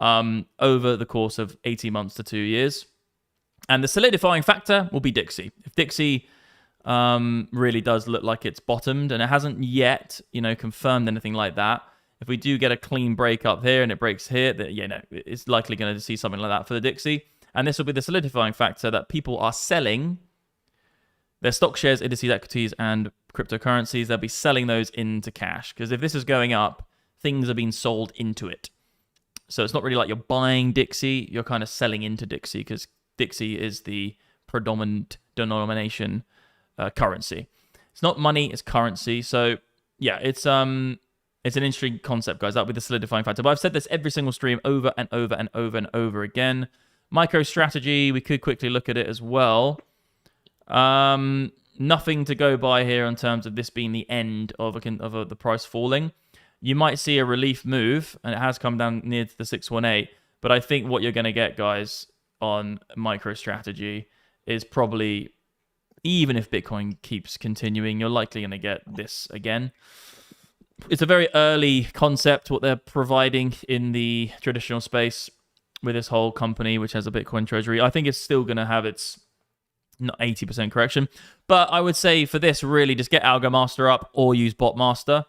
over the course of 18 months to 2 years. And the solidifying factor will be Dixie. If Dixie really does look like it's bottomed, and it hasn't yet, confirmed anything like that. If we do get a clean break up here and it breaks here, then, it's likely going to see something like that for the Dixie. And this will be the solidifying factor that people are selling their stock shares, indices, equities, and cryptocurrencies. They'll be selling those into cash. Because if this is going up, things are being sold into it. So it's not really like you're buying Dixie. You're kind of selling into Dixie because Dixie is the predominant denomination currency. It's not money, it's currency. So, yeah, it's an interesting concept, guys. That'll be the solidifying factor. But I've said this every single stream over and over and over and over again. MicroStrategy, we could quickly look at it as well. Nothing to go by here in terms of this being the end of the price falling. You might see a relief move, and it has come down near to the 618. But I think what you're going to get, guys, on MicroStrategy is probably, even if Bitcoin keeps continuing, you're likely going to get this again. It's a very early concept, what they're providing in the traditional space with this whole company, which has a Bitcoin treasury. I think it's still going to have its not 80% correction. But I would say for this, really, just get Algomaster up or use Botmaster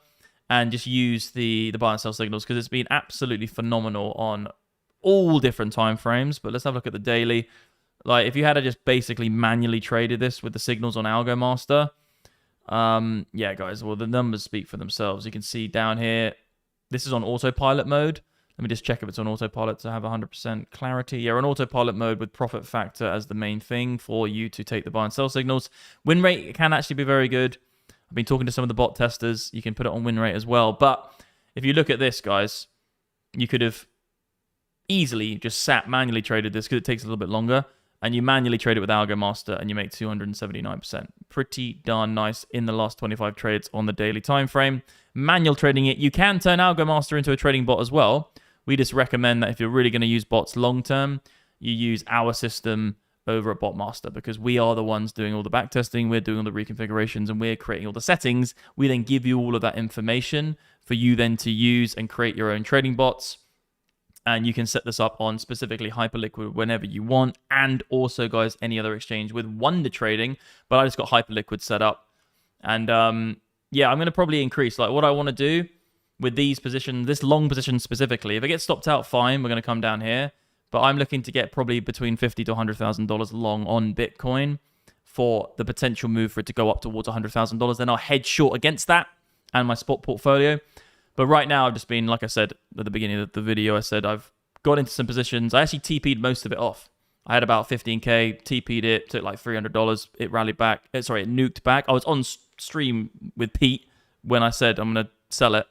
and just use the buy and sell signals because it's been absolutely phenomenal on all different time frames. But let's have a look at the daily. Like, if you had to just basically manually traded this with the signals on Algomaster, yeah, guys, well, the numbers speak for themselves. You can see down here, this is on autopilot mode. Let me just check if it's on autopilot to have 100% clarity. Yeah, on autopilot mode with profit factor as the main thing for you to take the buy and sell signals. Win rate can actually be very good. I've been talking to some of the bot testers. You can put it on win rate as well. But if you look at this, guys, you could have easily just manually traded this because it takes a little bit longer. And you manually trade it with Algomaster and you make 279%. Pretty darn nice in the last 25 trades on the daily time frame. Manual trading it, you can turn Algomaster into a trading bot as well. We just recommend that if you're really going to use bots long term, you use our system over at Botmaster, because we are the ones doing all the backtesting, we're doing all the reconfigurations, and we're creating all the settings. We then give you all of that information for you then to use and create your own trading bots. And you can set this up on specifically Hyperliquid whenever you want, and also, guys, any other exchange with Wonder Trading. But I just got Hyperliquid set up. And yeah, I'm going to probably increase. Like, what I want to do with these positions, this long position specifically, if it gets stopped out, fine, we're going to come down here. But I'm looking to get probably between $50,000 to $100,000 long on Bitcoin for the potential move for it to go up towards $100,000. Then I'll hedge short against that and my spot portfolio. But right now, I've just been, like I said at the beginning of the video, I said I've got into some positions. I actually TP'd most of it off. I had about 15K, TP'd it, took like $300. It rallied back. Sorry, it nuked back. I was on stream with Pete when I said I'm going to sell it.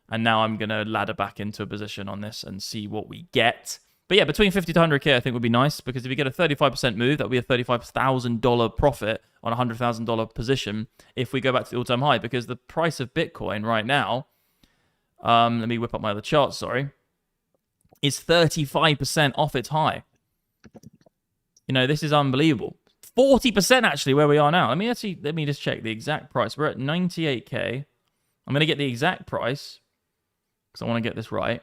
And now I'm going to ladder back into a position on this and see what we get. But yeah, between 50 to 100K, I think would be nice, because if you get a 35% move, that would be a $35,000 profit on a $100,000 position if we go back to the all-time high, because the price of Bitcoin right now, let me whip up my other chart, sorry, is 35% off its high. You know, this is unbelievable. 40% actually where we are now. Let me just check the exact price. We're at 98K. I'm going to get the exact price because I want to get this right.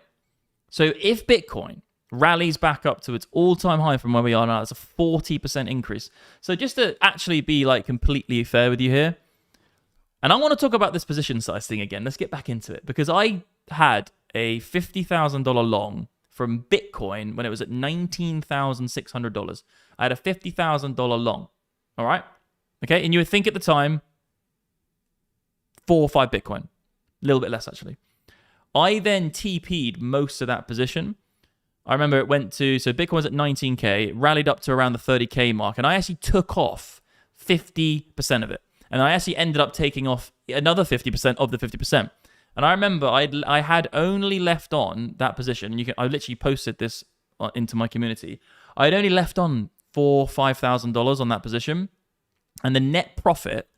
So if Bitcoin rallies back up to its all-time high from where we are now, it's a 40% increase. So just to actually be like completely fair with you here, and I want to talk about this position size thing again. Let's get back into it, because I had a $50,000 long from Bitcoin when it was at $19,600. I had a $50,000 long. All right? Okay, and you would think at the time, 4 or 5 Bitcoin. A little bit less, actually. I then TP'd most of that position. I remember it went to, so Bitcoin was at 19K, it rallied up to around the 30K mark, and I actually took off 50% of it. And I actually ended up taking off another 50% of the 50%. And I remember I had only left on that position. I literally posted this into my community. I had only left on $4,000 or $5,000 on that position. And the net profit,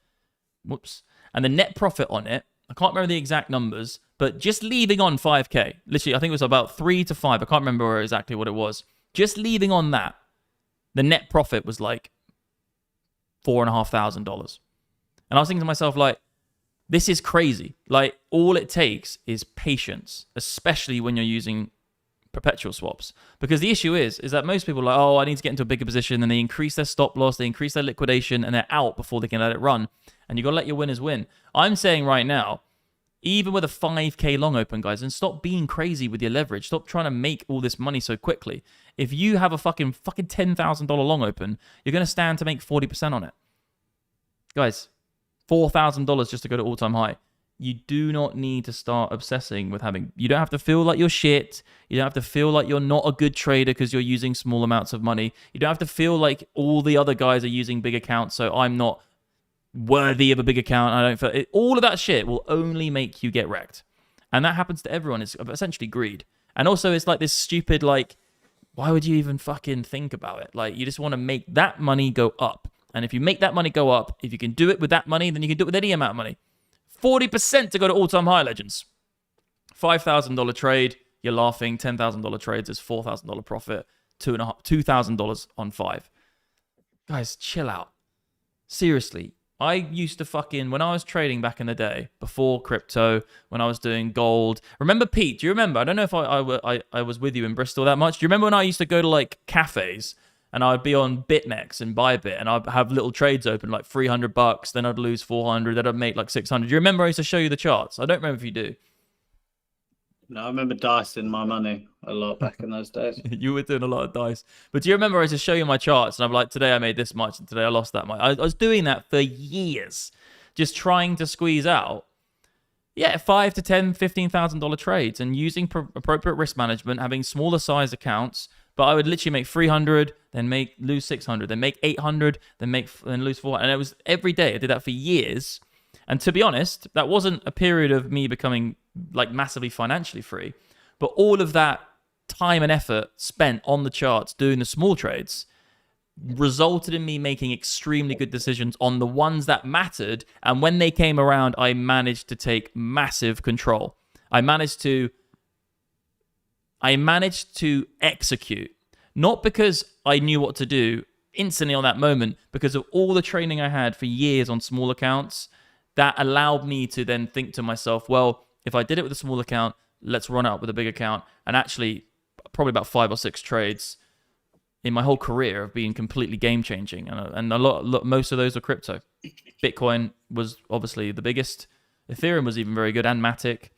and the net profit on it, I can't remember the exact numbers, but just leaving on 5K, literally, I think it was about 3 to 5. I can't remember exactly what it was. Just leaving on that, the net profit was like $4,500. And I was thinking to myself, like, this is crazy. Like, all it takes is patience, especially when you're using perpetual swaps. Because the issue is that most people are like, oh, I need to get into a bigger position, and they increase their stop loss, they increase their liquidation, and they're out before they can let it run. And you got to let your winners win. I'm saying right now, even with a 5K long open, guys, and stop being crazy with your leverage. Stop trying to make all this money so quickly. If you have a fucking $10,000 long open, you're going to stand to make 40% on it. Guys, $4,000 just to go to all-time high. You do not need to start obsessing with having... You don't have to feel like you're shit. You don't have to feel like you're not a good trader because you're using small amounts of money. You don't have to feel like all the other guys are using big accounts, so I'm not worthy of a big account. I don't feel... All of that shit will only make you get wrecked. And that happens to everyone. It's essentially greed. And also, it's like this stupid, like, why would you even fucking think about it? Like, you just want to make that money go up. And if you make that money go up, if you can do it with that money, then you can do it with any amount of money. 40% to go to all-time high, legends. $5,000 trade, you're laughing. $10,000 trades is $4,000 profit. $2,000 on 5. Guys, chill out. Seriously. I used to fucking, when I was trading back in the day, before crypto, when I was doing gold. Remember Pete? Do you remember? I don't know if I was with you in Bristol that much. Do you remember when I used to go to like cafes? And I'd be on BitMEX and Bybit, and I'd have little trades open, like $300, then I'd lose 400, then I'd make like 600. Do you remember I used to show you the charts? I don't remember if you do. No, I remember dicing my money a lot back in those days. You were doing a lot of dice. But do you remember I used to show you my charts and I'm like, today I made this much and today I lost that much. I was doing that for years, just trying to squeeze out, yeah, $5 to $10, $15,000 trades and using appropriate risk management, having smaller size accounts. But I would literally make 300, then lose 600, then make 800, then lose 400. And it was every day. I did that for years. And to be honest, that wasn't a period of me becoming like massively financially free, but all of that time and effort spent on the charts doing the small trades resulted in me making extremely good decisions on the ones that mattered. And when they came around, I managed to take massive control. I managed to execute, not because I knew what to do instantly on that moment, because of all the training I had for years on small accounts that allowed me to then think to myself, well, if I did it with a small account, let's run it up with a big account. And actually, probably about 5 or 6 trades in my whole career of being completely game-changing. And most of those are crypto. Bitcoin was obviously the biggest. Ethereum was even very good, and Matic.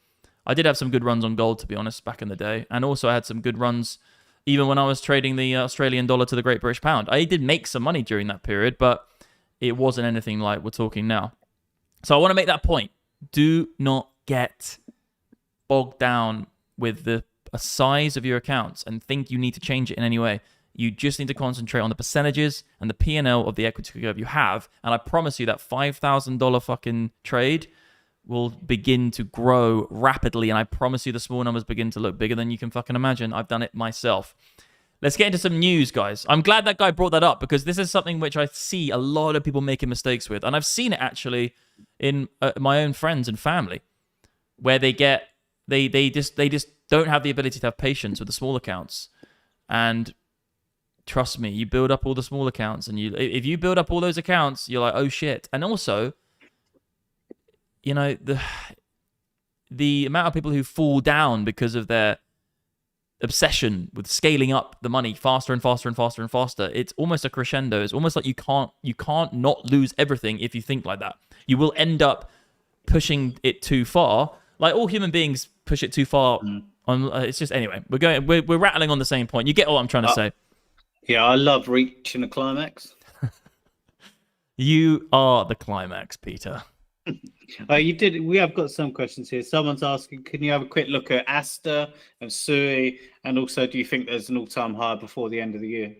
I did have some good runs on gold, to be honest, back in the day. And also I had some good runs even when I was trading the Australian dollar to the Great British Pound. I did make some money during that period, but it wasn't anything like we're talking now. So I want to make that point. Do not get bogged down with the size of your accounts and think you need to change it in any way. You just need to concentrate on the percentages and the P&L of the equity curve you have. And I promise you that $5,000 fucking trade will begin to grow rapidly. And I promise you the small numbers begin to look bigger than you can fucking imagine. I've done it myself. Let's get into some news, guys. I'm glad that guy brought that up because this is something which I see a lot of people making mistakes with. And I've seen it actually in my own friends and family where they just don't have the ability to have patience with the small accounts. And trust me, you build up all the small accounts and if you build up all those accounts, you're like, oh shit. And also, you know, the amount of people who fall down because of their obsession with scaling up the money faster and faster and faster and faster, it's almost a crescendo. It's almost like you can't not lose everything if you think like that. You will end up pushing it too far. Like all human beings push it too far. It's just, anyway, we're rattling on the same point. You get what I'm trying to say. Yeah, I love reaching a climax. You are the climax, Peter. You did. We have got some questions here. Someone's asking, can you have a quick look at Aster and Sui? And also, do you think there's an all-time high before the end of the year?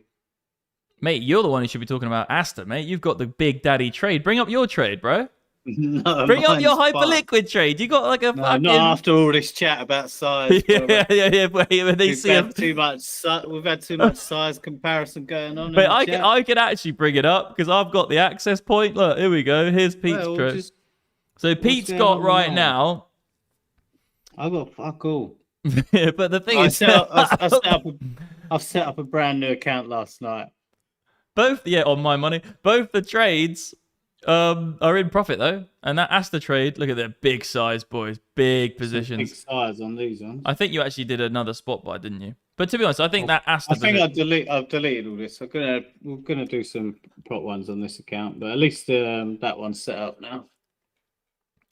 Mate, you're the one who should be talking about Aster, mate. You've got the big daddy trade. Bring up your trade, bro. No, bring up your Hyperliquid trade. You got like a fucking... Not after all this chat about size. yeah. When they see too much. We've had too much size comparison going on. But I can actually bring it up because I've got the access point. Look, here we go. Here's Pete's trade. So Pete's got right now. I've got fuck all. But the thing is, I've set up a brand new account last night. On my money. Both the trades are in profit though, and that Aster trade. Look at their big size, boys. Big positions. Big size on these ones. I think you actually did another spot buy, didn't you? But to be honest, I think that Aster. I've deleted all this. We're gonna do some prop ones on this account, but at least that one's set up now.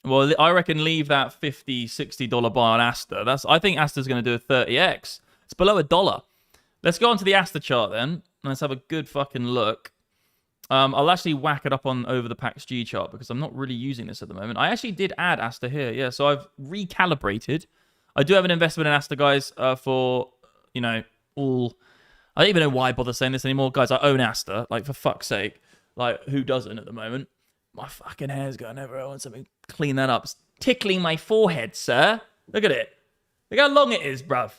Well, I reckon leave that $50, $60 buy on Aster. I think Aster's going to do a 30x. It's below $1. Let's go on to the Aster chart then. And let's have a good fucking look. I'll actually whack it up on over the PAX-G chart because I'm not really using this at the moment. I actually did add Aster here. Yeah, so I've recalibrated. I do have an investment in Aster, guys, for, you know, all... I don't even know why I bother saying this anymore. Guys, I own Aster. Like, for fuck's sake. Like, who doesn't at the moment? My fucking hair's going everywhere. I want something to clean that up. It's tickling my forehead, sir. Look at it. Look how long it is, bruv.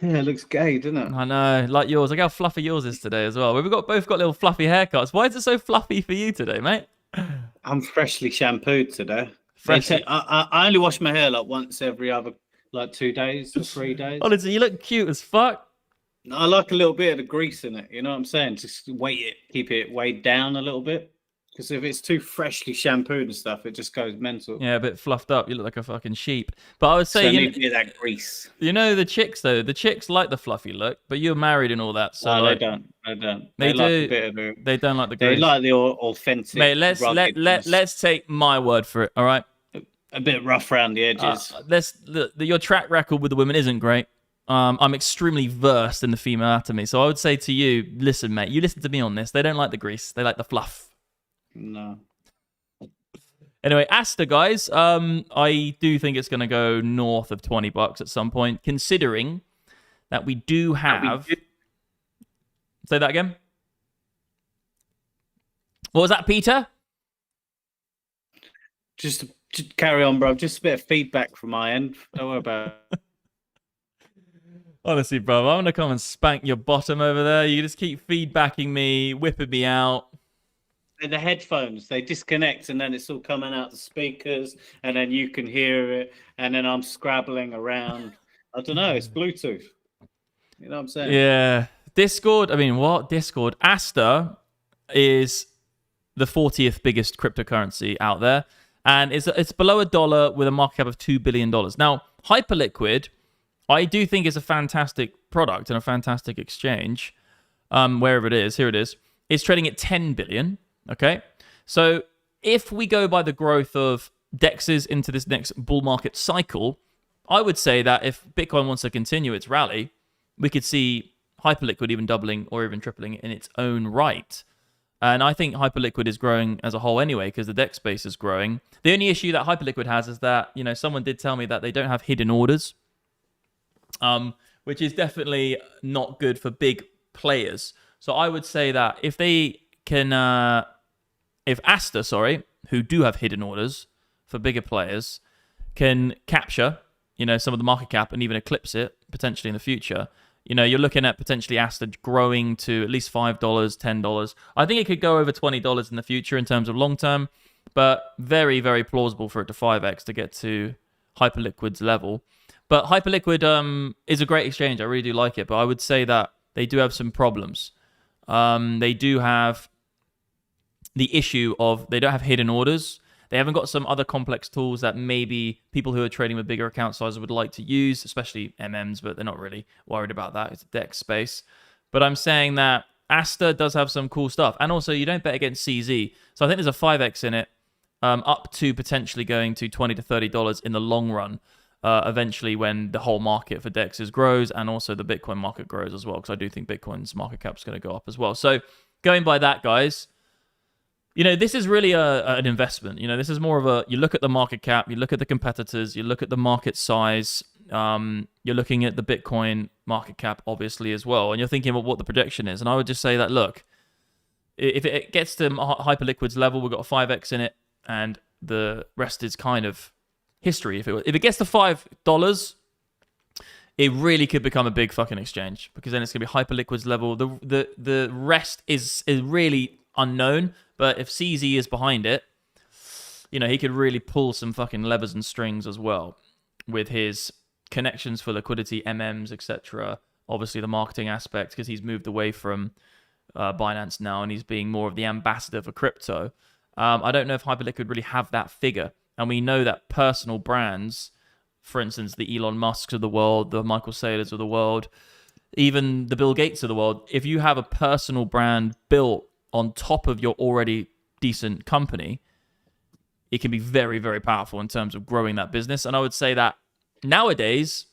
Yeah, it looks gay, doesn't it? I know, like yours. Look how fluffy yours is today as well. We've both got little fluffy haircuts. Why is it so fluffy for you today, mate? I'm freshly shampooed today. I only wash my hair like once every other, like 2 days or 3 days. Honestly, you look cute as fuck. I like a little bit of the grease in it. You know what I'm saying? Just keep it weighed down a little bit. Because if it's too freshly shampooed and stuff, it just goes mental. Yeah, a bit fluffed up. You look like a fucking sheep. But I would say... you need that grease. You know the chicks, though. The chicks like the fluffy look, but you're married and all that. So no, they don't. They don't. They do. Like a bit of the, they don't like the grease. They like the authentic... Mate, let's take my word for it, all right? a bit rough around the edges. Your track record with the women isn't great. I'm extremely versed in the female anatomy, so I would say to you, listen, mate, you listen to me on this. They don't like the grease; they like the fluff. No. Anyway, Aster, guys, I do think it's going to go north of $20 at some point, considering that we do have. Say that again. What was that, Peter? Just carry on, bro. Just a bit of feedback from my end. Don't worry about it. Honestly, bro, I'm going to come and spank your bottom over there. You just keep feedbacking me, whipping me out. And the headphones, they disconnect, and then it's all coming out the speakers, and then you can hear it, and then I'm scrabbling around. I don't know. It's Bluetooth. You know what I'm saying? Yeah. Discord. I mean, what? Discord. Aster is the 40th biggest cryptocurrency out there, and it's below $1 with a market cap of $2 billion. Now, Hyperliquid, I do think is a fantastic product and a fantastic exchange. Wherever it is, here it is. It's trading at 10 billion. Okay, so if we go by the growth of DEXs into this next bull market cycle, I would say that if Bitcoin wants to continue its rally, we could see Hyperliquid even doubling or even tripling in its own right. And I think Hyperliquid is growing as a whole anyway because the DEX space is growing. The only issue that Hyperliquid has is that, you know, someone did tell me that they don't have hidden orders, which is definitely not good for big players. So I would say that if they can... if Aster, who do have hidden orders for bigger players, can capture, you know, some of the market cap and even eclipse it potentially in the future, you know, you're looking at potentially Aster growing to at least $5, $10. I think it could go over $20 in the future in terms of long term, but very, very plausible for it to 5x to get to Hyperliquid's level. But Hyperliquid is a great exchange. I really do like it, but I would say that they do have some problems. They do have the issue of they don't have hidden orders. They haven't got some other complex tools that maybe people who are trading with bigger account sizes would like to use, especially MMs, but they're not really worried about that. It's a DEX space. But I'm saying that Aster does have some cool stuff. And also, you don't bet against CZ. So I think there's a 5x in it, up to potentially going to $20 to $30 in the long run, eventually when the whole market for DEXs grows and also the Bitcoin market grows as well, because I do think Bitcoin's market cap is going to go up as well. So going by that, guys, you know, this is really an investment. You know, this is more of a, you look at the market cap, you look at the competitors, you look at the market size, you're looking at the Bitcoin market cap, obviously, as well, and you're thinking about what the projection is. And I would just say that, look, if it gets to Hyperliquid's level, we've got a 5x in it, and the rest is kind of history. If it gets to $5, it really could become a big fucking exchange, because then it's going to be Hyperliquid's level. The rest is really unknown. But if CZ is behind it, you know, he could really pull some fucking levers and strings as well with his connections for liquidity, MMs, etc. Obviously, the marketing aspect, because he's moved away from Binance now and he's being more of the ambassador for crypto. I don't know if Hyperliquid really have that figure. And we know that personal brands, for instance, the Elon Musks of the world, the Michael Saylors of the world, even the Bill Gates of the world, if you have a personal brand built on top of your already decent company, it can be very, very powerful in terms of growing that business. And I would say that nowadays,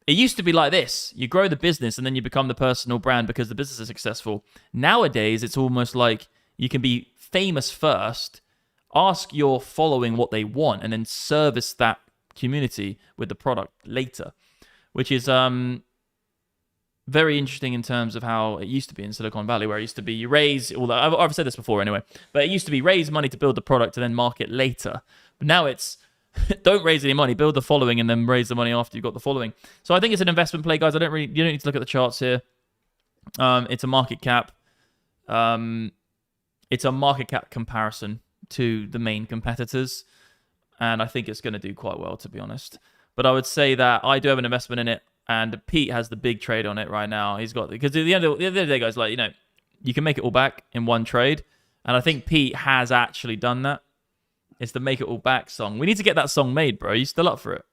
it used to be like this. You grow the business and then you become the personal brand because the business is successful. Nowadays, it's almost like you can be famous first, ask your following what they want, and then service that community with the product later, which is very interesting in terms of how it used to be in Silicon Valley, where it used to be you raise, although I've said this before anyway, but it used to be raise money to build the product and then market later. But now it's don't raise any money, build the following, and then raise the money after you've got the following. So I think it's an investment play, guys. You don't need to look at the charts here. It's a market cap. It's a market cap comparison to the main competitors, and I think it's going to do quite well, to be honest. But I would say that I do have an investment in it. And Pete has the big trade on it right now. He's got, because at the end of the day, guys, like, you know, you can make it all back in one trade. And I think Pete has actually done that. It's the Make It All Back song. We need to get that song made, bro. Are you still up for it?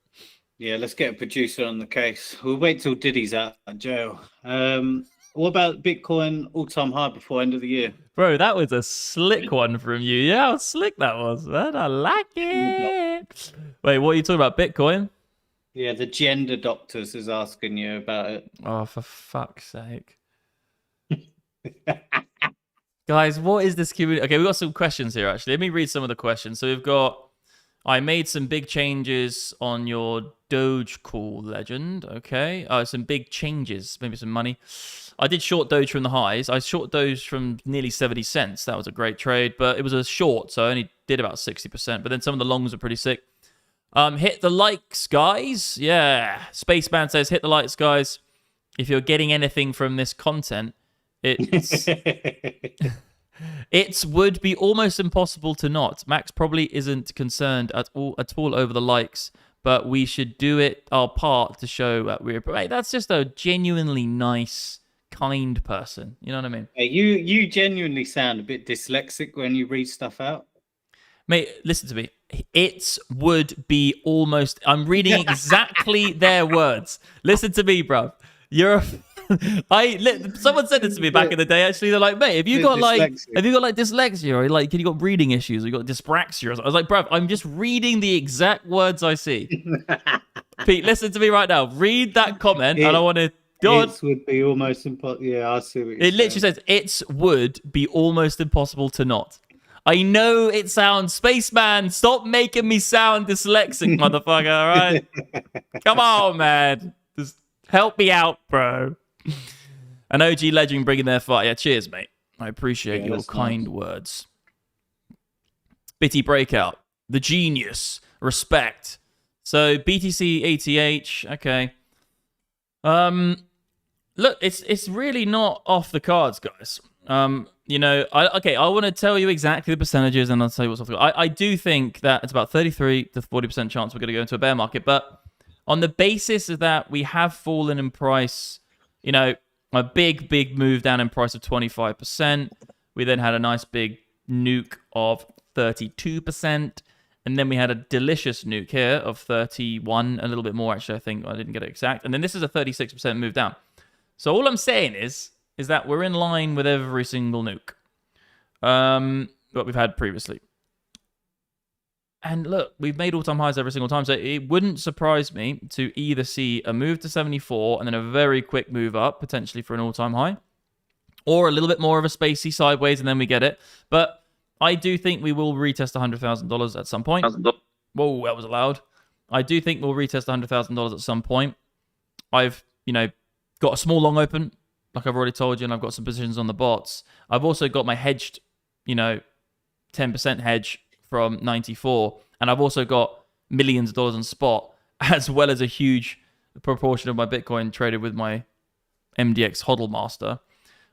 Yeah, let's get a producer on the case. We'll wait till Diddy's out of jail. What about Bitcoin all-time high before end of the year? Bro, that was a slick one from you. Yeah, how slick that was, man. I like it. Wait, what are you talking about? Bitcoin? Yeah, the gender doctors is asking you about it. Oh, for fuck's sake. Guys, what is this community? Okay, we've got some questions here, actually. Let me read some of the questions. So we've got, I made some big changes on your Dogecoin legend. Okay. Some big changes, maybe some money. I did short Doge from the highs. I short Doge from nearly 70 cents. That was a great trade, but it was a short, so I only did about 60%. But then some of the longs are pretty sick. Hit the likes, guys. Yeah. Spaceman says, hit the likes, guys. If you're getting anything from this content, it would be almost impossible to not. Max probably isn't concerned at all over the likes, but we should do it our part to show that we're. Hey, that's just a genuinely nice, kind person. You know what I mean? Hey, you genuinely sound a bit dyslexic when you read stuff out. Mate, listen to me. It would be almost. I'm reading exactly their words. Listen to me, bro. You're. Someone said this to me back in the day. Actually, they're like, mate, have you got dyslexia, or like, you got reading issues, or you got dyspraxia? I was like, bruv, I'm just reading the exact words I see. Pete, listen to me right now. Read that comment, and I want to. It would be almost impossible. Yeah, I see what you're saying. It literally says it would be almost impossible to not. I know it sounds spaceman. Stop making me sound dyslexic, motherfucker. All right, come on, man. Just help me out, bro. An OG legend bringing their fight. Yeah, cheers, mate. I appreciate your kind words. Bitty Breakout. The genius. Respect. So, BTC, ATH. Okay. Look, it's really not off the cards, guys. You know, I want to tell you exactly the percentages, and I'll tell you what's off the cards. I do think that it's about 33 to 40% chance we're going to go into a bear market, but on the basis of that, we have fallen in price. You know, a big move down in price of 25%. We then had a nice big nuke of 32%. And then we had a delicious nuke here of 31, a little bit more, actually, I think. I didn't get it exact. And then this is a 36% move down. So all I'm saying is that we're in line with every single nuke that we've had previously. And look, we've made all-time highs every single time, so it wouldn't surprise me to either see a move to 74 and then a very quick move up, potentially for an all-time high, or a little bit more of a spacey sideways, and then we get it. But I do think we will retest $100,000 at some point. Whoa, that was loud. I do think we'll retest $100,000 at some point. I've, got a small long open, like I've already told you, and I've got some positions on the bots. I've also got my hedged, 10% hedge from 94, and I've also got millions of dollars on spot, as well as a huge proportion of my Bitcoin traded with my MDX Hodl Master,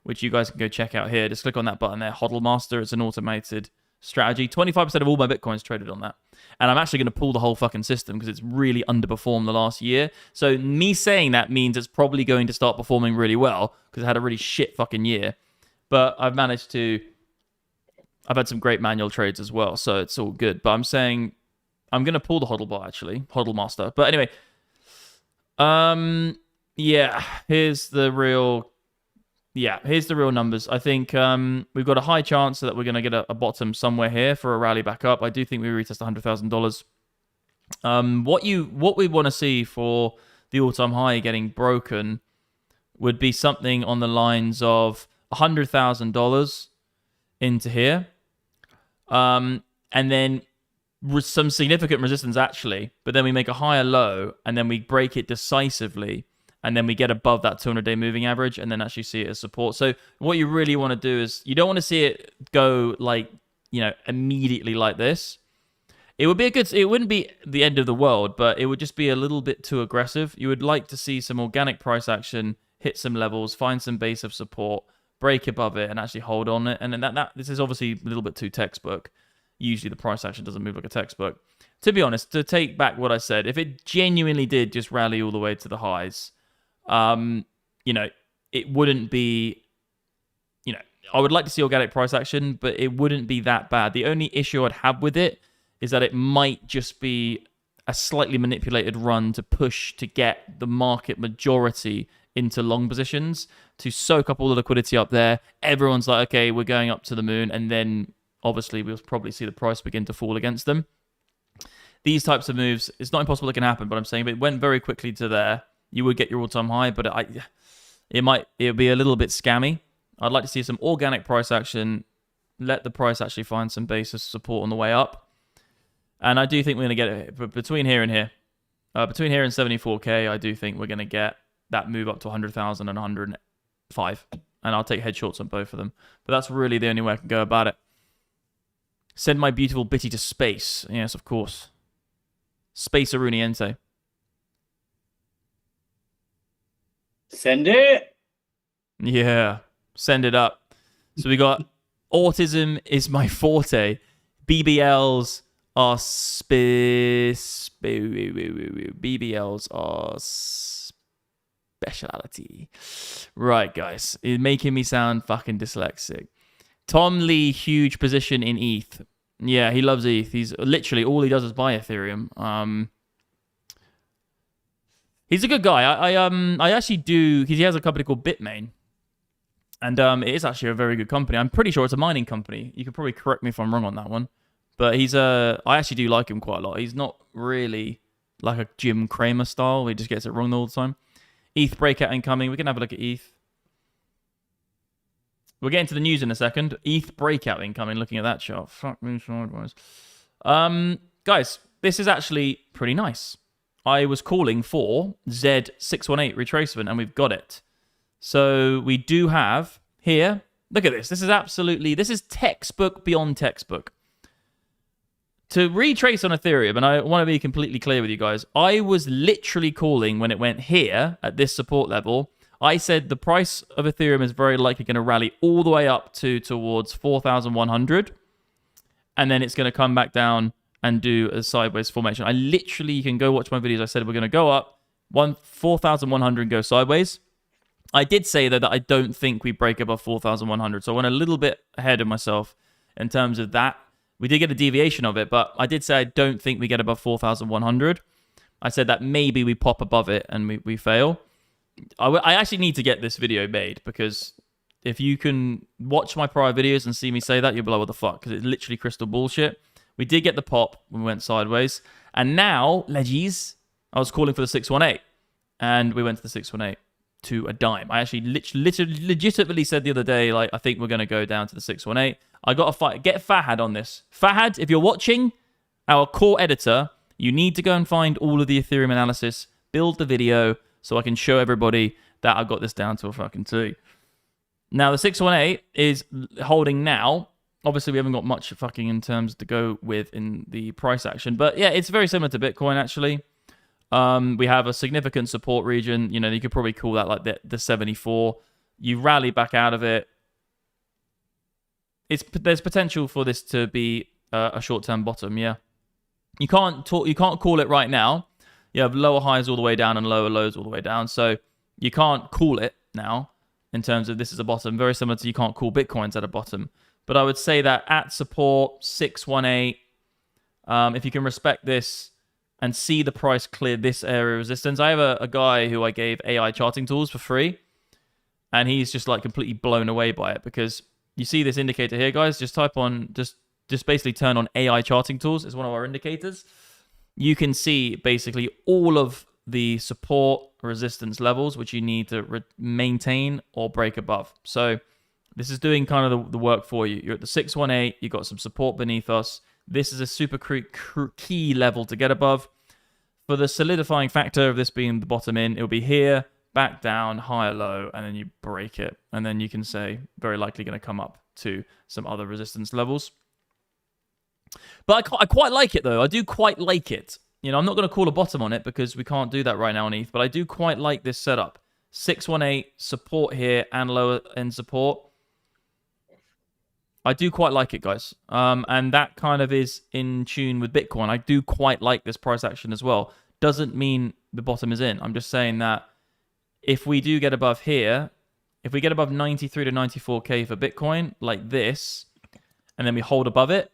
which you guys can go check out here. Just click on that button there, Hodl Master. It's an automated strategy. 25% of all my Bitcoin's traded on that, and I'm actually going to pull the whole fucking system because it's really underperformed the last year. So me saying that means it's probably going to start performing really well because it had a really shit fucking year, but I've managed to. I've had some great manual trades as well, so it's all good. But I'm saying I'm going to pull the Hodl Bot, actually. Hodl Master. But anyway, yeah, here's the real numbers. I think we've got a high chance that we're going to get a bottom somewhere here for a rally back up. I do think we retest $100,000. What we want to see for the all-time high getting broken would be something on the lines of $100,000 into here, and then some significant resistance actually, but then we make a higher low and then we break it decisively, and then we get above that 200-day moving average and then actually see it as support. So what you really want to do is you don't want to see it go like, immediately like this. It wouldn't be the end of the world, but it would just be a little bit too aggressive. You would like to see some organic price action, hit some levels, find some base of support, break above it, and actually hold on it. And then this is obviously a little bit too textbook. Usually the price action doesn't move like a textbook. To be honest, to take back what I said, if it genuinely did just rally all the way to the highs, it wouldn't be, I would like to see organic price action, but it wouldn't be that bad. The only issue I'd have with it is that it might just be a slightly manipulated run to push to get the market majority into long positions to soak up all the liquidity up there. Everyone's like, okay, we're going up to the moon, and then obviously we'll probably see the price begin to fall against them. these types of moves, it's not impossible it can happen, but I'm saying if it went very quickly to there, you would get your all-time high, but it'll be a little bit scammy. I'd like to see some organic price action, let the price actually find some basis support on the way up. And I do think we're going to get it between here and here. Between here and 74k, I do think we're going to get that move up to 100,000 and 105. And I'll take head shorts on both of them. But that's really the only way I can go about it. Send my beautiful bitty to space. Yes, of course. Space Aruniente. Send it. Yeah, send it up. So we got autism is my forte. BBLs are BBLs are speciality. Right, guys. It's making me sound fucking dyslexic. Tom Lee, huge position in ETH. Yeah, he loves ETH. He's literally all he does is buy Ethereum. He's a good guy. I actually do. He has a company called Bitmain, and it is actually a very good company. I'm pretty sure it's a mining company. You could probably correct me if I'm wrong on that one, but I actually do like him quite a lot. He's not really like a Jim Cramer style. He just gets it wrong all the time. ETH breakout incoming. We can have a look at ETH. We'll get into the news in a second. ETH breakout incoming. Looking at that chart. Fuck me sideways. Guys, this is actually pretty nice. I was calling for Z618 retracement, and we've got it. So we do have here. Look at this. This is textbook beyond textbook. To retrace on Ethereum, and I want to be completely clear with you guys, I was literally calling when it went here at this support level. I said the price of Ethereum is very likely going to rally all the way up towards 4,100, and then it's going to come back down and do a sideways formation. You can go watch my videos. I said we're going to go up 4,100 and go sideways. I did say, though, that I don't think we break above 4,100, so I went a little bit ahead of myself in terms of that. We did get a deviation of it, but I did say I don't think we get above 4,100. I said that maybe we pop above it and we fail. I actually need to get this video made, because if you can watch my prior videos and see me say that, you'll be like, what the fuck? Because it's literally crystal bullshit. We did get the pop when we went sideways. And now, leggies, I was calling for the 618. And we went to the 618 to a dime. I actually legitimately said the other day, like, I think we're going to go down to the 618. I got to fight. Get Fahad on this. Fahad, if you're watching, our core editor, you need to go and find all of the Ethereum analysis, build the video, so I can show everybody that I got this down to a fucking T. Now, the 618 is holding now. Obviously, we haven't got much fucking in terms to go with in the price action. But yeah, it's very similar to Bitcoin, actually. We have a significant support region. You know, you could probably call that like the 74. You rally back out of it. There's potential for this to be a short-term bottom, yeah. You can't call it right now. You have lower highs all the way down and lower lows all the way down. So you can't call it now in terms of this is a bottom. Very similar to you can't call Bitcoins at a bottom. But I would say that at support, 618, if you can respect this and see the price clear this area of resistance. I have a guy who I gave AI charting tools for free, and he's just like completely blown away by it, because you see this indicator here, guys. Just type on, just basically turn on AI charting tools. It's one of our indicators. You can see basically all of the support resistance levels which you need to maintain or break above. So this is doing kind of the work for you. You're at the 618. You've got some support beneath us. This is a super key level to get above. For the solidifying factor of this being the bottom in, it'll be here, back down, higher, low, and then you break it. And then you can say very likely going to come up to some other resistance levels. But I quite like it, though. I do quite like it. You know, I'm not going to call a bottom on it because we can't do that right now on ETH, but I do quite like this setup. 618, support here, and lower end support. I do quite like it, guys. And that kind of is in tune with Bitcoin. I do quite like this price action as well. Doesn't mean the bottom is in. I'm just saying that if we do get above here, if we get above 93 to 94K for Bitcoin, like this, and then we hold above it,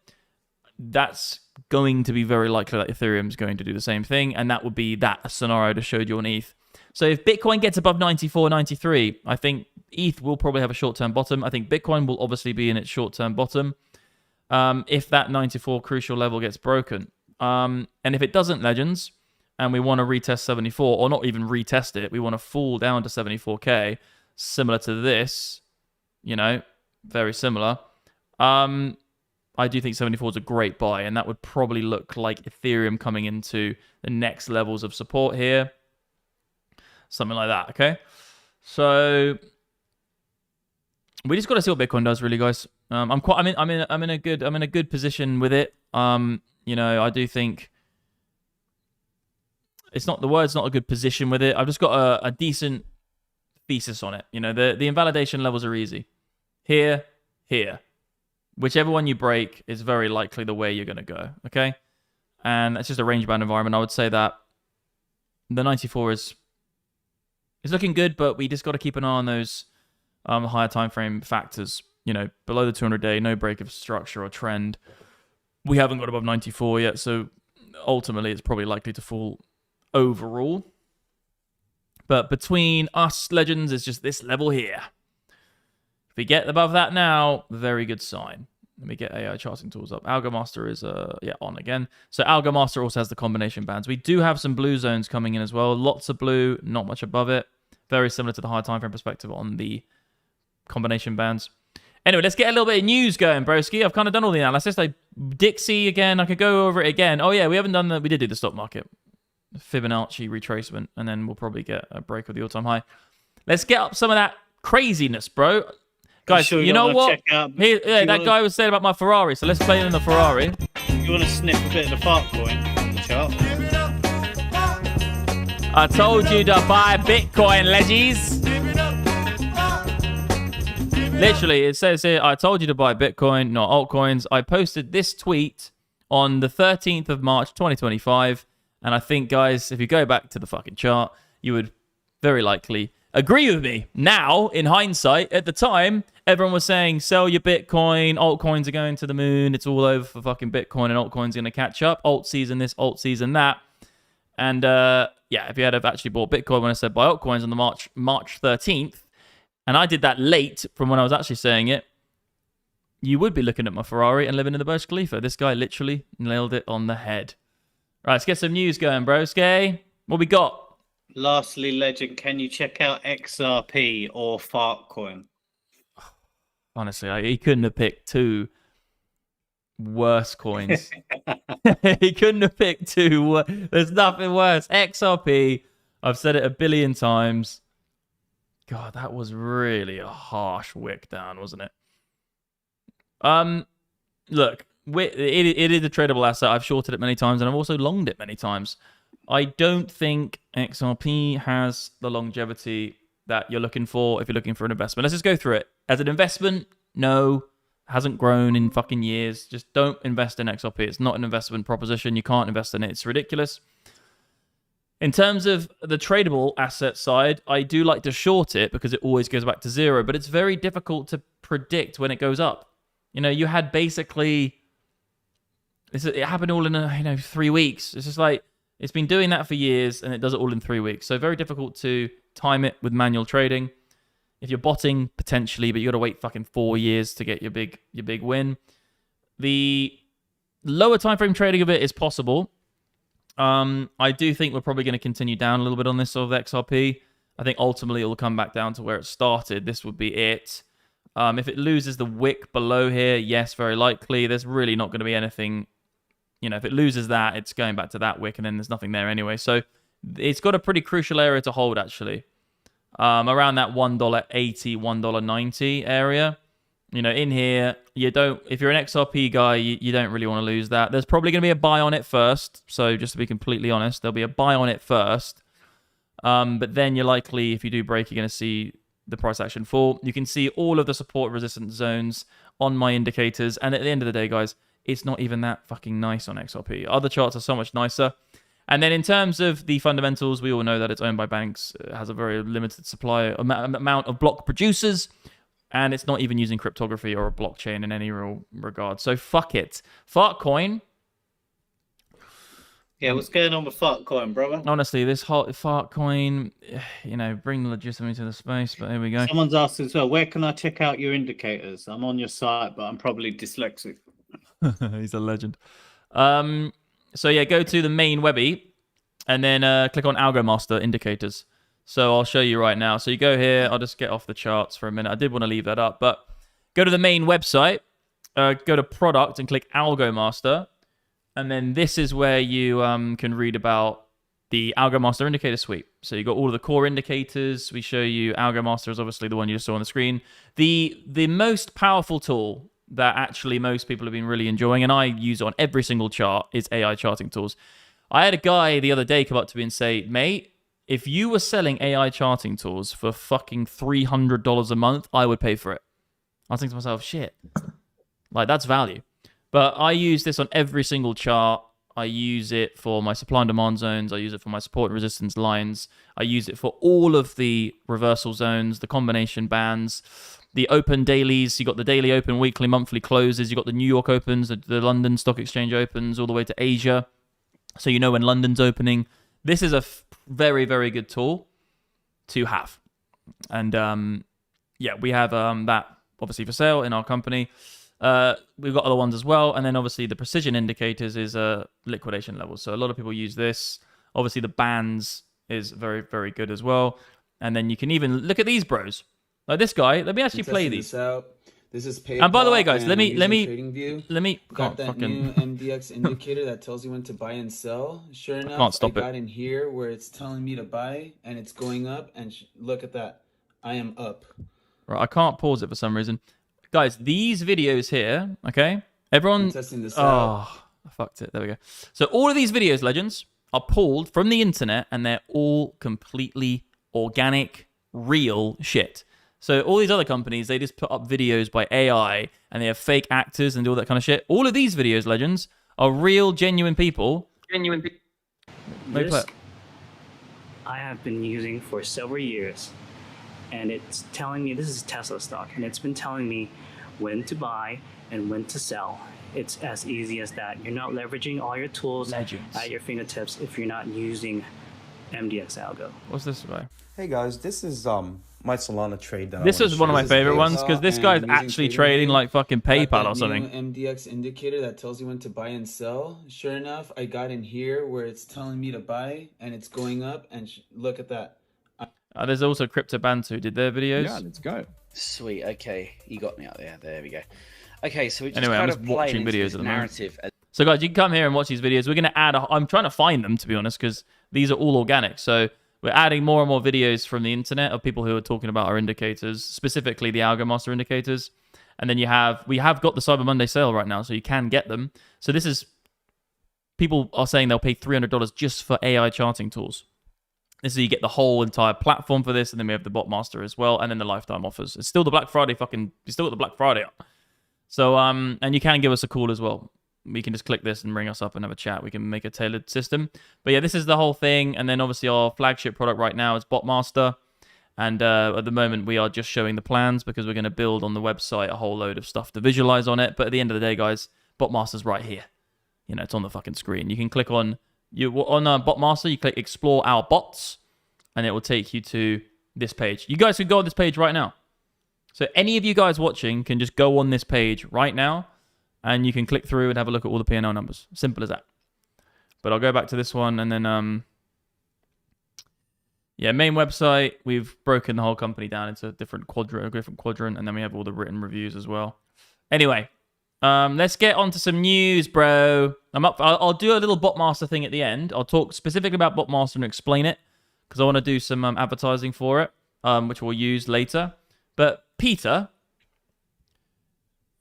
that's going to be very likely that Ethereum is going to do the same thing, and that would be that scenario I showed you on ETH. So if Bitcoin gets above 94, 93, I think ETH will probably have a short-term bottom. I think Bitcoin will obviously be in its short-term bottom. If that 94 crucial level gets broken, And if it doesn't, Legends, and we want to retest 74, or not even retest it, we want to fall down to 74k, similar to this, you know, very similar. I do think 74 is a great buy, and that would probably look like Ethereum coming into the next levels of support here. Something like that, okay? So we just got to see what Bitcoin does, really, guys. I'm in a good position with it. You know, I do think it's not a good position with it. I've just got a decent thesis on it. You know, the invalidation levels are easy. Here. Whichever one you break is very likely the way you're going to go, okay? And it's just a range-bound environment. I would say that the 94 is looking good, but we just got to keep an eye on those higher time frame factors. You know, below the 200-day, no break of structure or trend. We haven't got above 94 yet, so ultimately it's probably likely to fall overall. But between us, Legends, it's just this level here. If we get above that now, very good sign. Let me get AI charting tools up. Algomaster is on again. So Algomaster also has the combination bands. We do have some blue zones coming in as well. Lots of blue, not much above it. Very similar to the high time frame perspective on the combination bands. Anyway, let's get a little bit of news going, broski. I've kind of done all the analysis. Like Dixie again, I could go over it again. Oh yeah, we haven't done we did do the stock market. Fibonacci retracement, and then we'll probably get a break of the all-time high. Let's get up some of that craziness, bro. Guys, you know what? That guy was saying about my Ferrari, so let's play in the Ferrari. You want to sniff a bit of the fart coin on the chart? I told you to buy Bitcoin, leggies. Literally, it says here, I told you to buy Bitcoin, not altcoins. I posted this tweet on the 13th of March, 2025. And I think, guys, if you go back to the fucking chart, you would very likely agree with me. Now, in hindsight, at the time, everyone was saying, sell your Bitcoin, altcoins are going to the moon, it's all over for fucking Bitcoin, and altcoins are going to catch up, alt season this, alt season that. And if you had have actually bought Bitcoin when I said buy altcoins on the March 13th, and I did that late from when I was actually saying it, you would be looking at my Ferrari and living in the Burj Khalifa. This guy literally nailed it on the head. Right, let's get some news going, broski. What we got? Lastly, Legend, can you check out XRP or Fartcoin? Honestly, he couldn't have picked two worse coins. He couldn't have picked two. There's nothing worse. XRP, I've said it a billion times. God, that was really a harsh wick down, wasn't it? Look, it is a tradable asset. I've shorted it many times, and I've also longed it many times. I don't think XRP has the longevity that you're looking for if you're looking for an investment. Let's just go through it. As an investment, no, hasn't grown in fucking years. Just don't invest in XRP. It's not an investment proposition. You can't invest in it. It's ridiculous. In terms of the tradable asset side, I do like to short it because it always goes back to zero, but it's very difficult to predict when it goes up. You know, you had basically, it happened all in 3 weeks. It's just like, it's been doing that for years, and it does it all in 3 weeks. So very difficult to time it with manual trading. If you're botting, potentially, but you got to wait fucking 4 years to get your big win. The lower time frame trading of it is possible. I do think we're probably going to continue down a little bit on this sort of XRP. I think ultimately it will come back down to where it started. This would be it. If it loses the wick below here, yes, very likely. There's really not going to be anything. You know, if it loses that, it's going back to that wick, and then there's nothing there anyway. So it's got a pretty crucial area to hold, actually. Around that $1.80, $1.90 area. You know, in here, if you're an XRP guy, you don't really want to lose that. There's probably going to be a buy on it first. So just to be completely honest, there'll be a buy on it first. But then you're likely, if you do break, you're going to see the price action fall. You can see all of the support resistance zones on my indicators. And at the end of the day, guys, it's not even that fucking nice on XRP. Other charts are so much nicer. And then in terms of the fundamentals, we all know that it's owned by banks. It has a very limited supply amount of block producers. And it's not even using cryptography or a blockchain in any real regard. So fuck it. Fartcoin. Yeah, what's going on with Fartcoin, brother? Honestly, this hot Fartcoin, bring the legitimacy to the space, but here we go. Someone's asked as well, where can I check out your indicators? I'm on your site, but I'm probably dyslexic. He's a legend. So yeah, go to the main webby and then click on AlgoMaster indicators. So I'll show you right now. So you go here. I'll just get off the charts for a minute. I did want to leave that up, but go to the main website, go to product and click AlgoMaster. And then this is where you can read about the AlgoMaster indicator suite. So you got all of the core indicators. We show you AlgoMaster is obviously the one you just saw on the screen. The most powerful tool that actually most people have been really enjoying, and I use on every single chart, is AI charting tools. I had a guy the other day come up to me and say, mate, if you were selling AI charting tools for fucking $300 a month, I would pay for it. I was thinking to myself, shit, like that's value. But I use this on every single chart. I use it for my supply and demand zones. I use it for my support and resistance lines. I use it for all of the reversal zones, the combination bands, the open dailies. You got the daily open, weekly, monthly closes. You got the New York opens, the London Stock Exchange opens, all the way to Asia. So you know when London's opening. This is a very, very good tool to have. And yeah, we have that obviously for sale in our company. We've got other ones as well, and then obviously the precision indicators is liquidation levels. So a lot of people use this. Obviously the bands is very, very good as well. And then you can even look at these bros, like this guy. Let me actually play these. This is PayPal. And by the way, guys, let me got that new MDX indicator that tells you when to buy and sell. Sure enough, I got in here where it's telling me to buy, and it's going up. And look at that, I am up. Right, I can't pause it for some reason. Guys, these videos here, okay? Everyone... I'm testing this out. I fucked it. There we go. So all of these videos, legends, are pulled from the internet, and they're all completely organic, real shit. So all these other companies, they just put up videos by AI, and they have fake actors and do all that kind of shit. All of these videos, legends, are real, genuine people. This I have been using for several years. And it's telling me, this is Tesla stock, and it's been telling me when to buy and when to sell. It's as easy as that. You're not leveraging all your tools at your fingertips if you're not using MDX Algo. What's this about? Hey guys, this is my Solana trade. This is one of my favorite ones because this guy's actually trading like fucking PayPal or something. MDX indicator that tells you when to buy and sell. Sure enough, I got in here where it's telling me to buy, and it's going up. And look at that. There's also Crypto Bantu. Did their videos? Yeah, let's go. Sweet. Okay, you got me out there. There we go. Okay, so we just anyway, I'm just watching videos of the narrative. So guys, you can come here and watch these videos. We're going to add. I'm trying to find them, to be honest, because these are all organic. So we're adding more and more videos from the internet of people who are talking about our indicators, specifically the AlgoMaster indicators. And then we have got the Cyber Monday sale right now, so you can get them. So this is, people are saying they'll pay $300 just for AI charting tools. This is, you get the whole entire platform for this, and then we have the Botmaster as well, and then the lifetime offers. It's still the Black Friday you still got the Black Friday up. So, and you can give us a call as well. We can just click this and ring us up and have a chat. We can make a tailored system. But yeah, this is the whole thing. And then obviously our flagship product right now is Botmaster. And at the moment, we are just showing the plans because we're going to build on the website a whole load of stuff to visualize on it. But at the end of the day, guys, Botmaster's right here. You know, it's on the fucking screen. You can click on Botmaster, you click Explore Our Bots, and it will take you to this page. You guys can go on this page right now. So any of you guys watching can just go on this page right now, and you can click through and have a look at all the P&L numbers. Simple as that. But I'll go back to this one, and then, yeah, main website. We've broken the whole company down into a different quadrant, and then we have all the written reviews as well. Anyway, let's get on to some news, bro. I'll do a little Botmaster thing at the end. I'll talk specifically about Botmaster and explain it, because I want to do some advertising for it, which we'll use later. But Peter,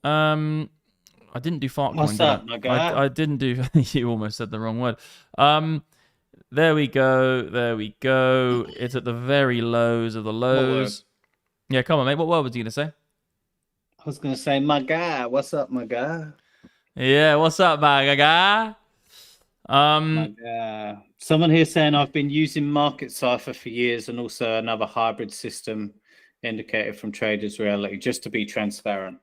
I didn't do Fartcoin. What's that, my guy? I didn't do. You almost said the wrong word. There we go. There we go. It's at the very lows of the lows. Yeah, come on, mate. What word was you gonna say? I was gonna say, my guy. What's up, my guy? Yeah, what's up, my guy? Someone here saying I've been using Market Cipher for years, and also another hybrid system indicator from Traders Reality, just to be transparent.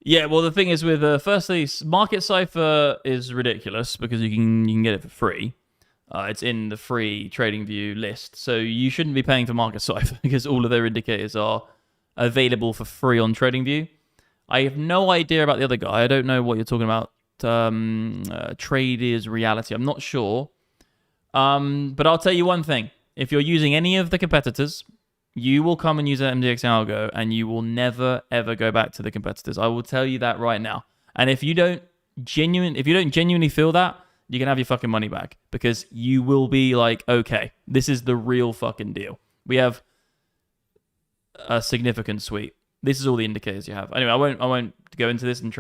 Yeah, well, the thing is with firstly, Market Cipher is ridiculous because you can get it for free. It's in the free TradingView list, so you shouldn't be paying for Market Cipher because all of their indicators are available for free on TradingView. I have no idea about the other guy. I don't know what you're talking about trade is reality. I'm not sure. But I'll tell you one thing. If you're using any of the competitors, you will come and use an MDX algo and you will never, ever go back to the competitors. I will tell you that right now. And if you don't genuinely feel that, you can have your fucking money back, because you will be like, okay, this is the real fucking deal. We have a significant suite. This is all the indicators you have. Anyway, I won't go into this and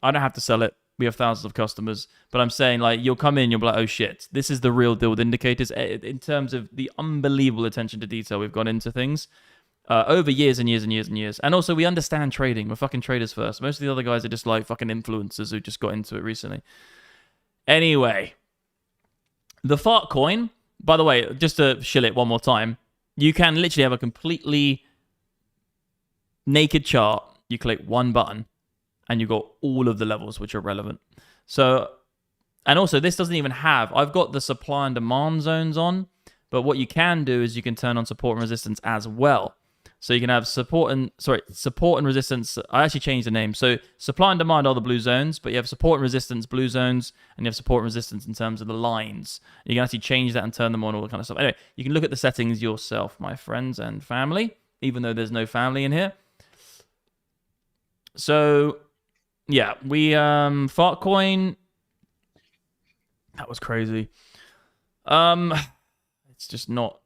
I don't have to sell it. We have thousands of customers, but I'm saying, like, you'll come in, you'll be like, oh shit, this is the real deal with indicators in terms of the unbelievable attention to detail we've gone into things over years and years and years and years. And also, we understand trading. We're fucking traders first. Most of the other guys are just like fucking influencers who just got into it recently. Anyway, the fart coin, by the way, just to shill it one more time, you can literally have a completely naked chart. You click one button and you've got all of the levels which are relevant. So, and also this doesn't even have, I've got the supply and demand zones on, but what you can do is you can turn on support and resistance as well. So you can have support and resistance. I actually changed the name. So supply and demand are the blue zones, but you have support and resistance blue zones, and you have support and resistance in terms of the lines. You can actually change that and turn them on, all that kind of stuff. Anyway, you can look at the settings yourself, my friends and family, even though there's no family in here. So yeah, we fart coin. That was crazy. It's just not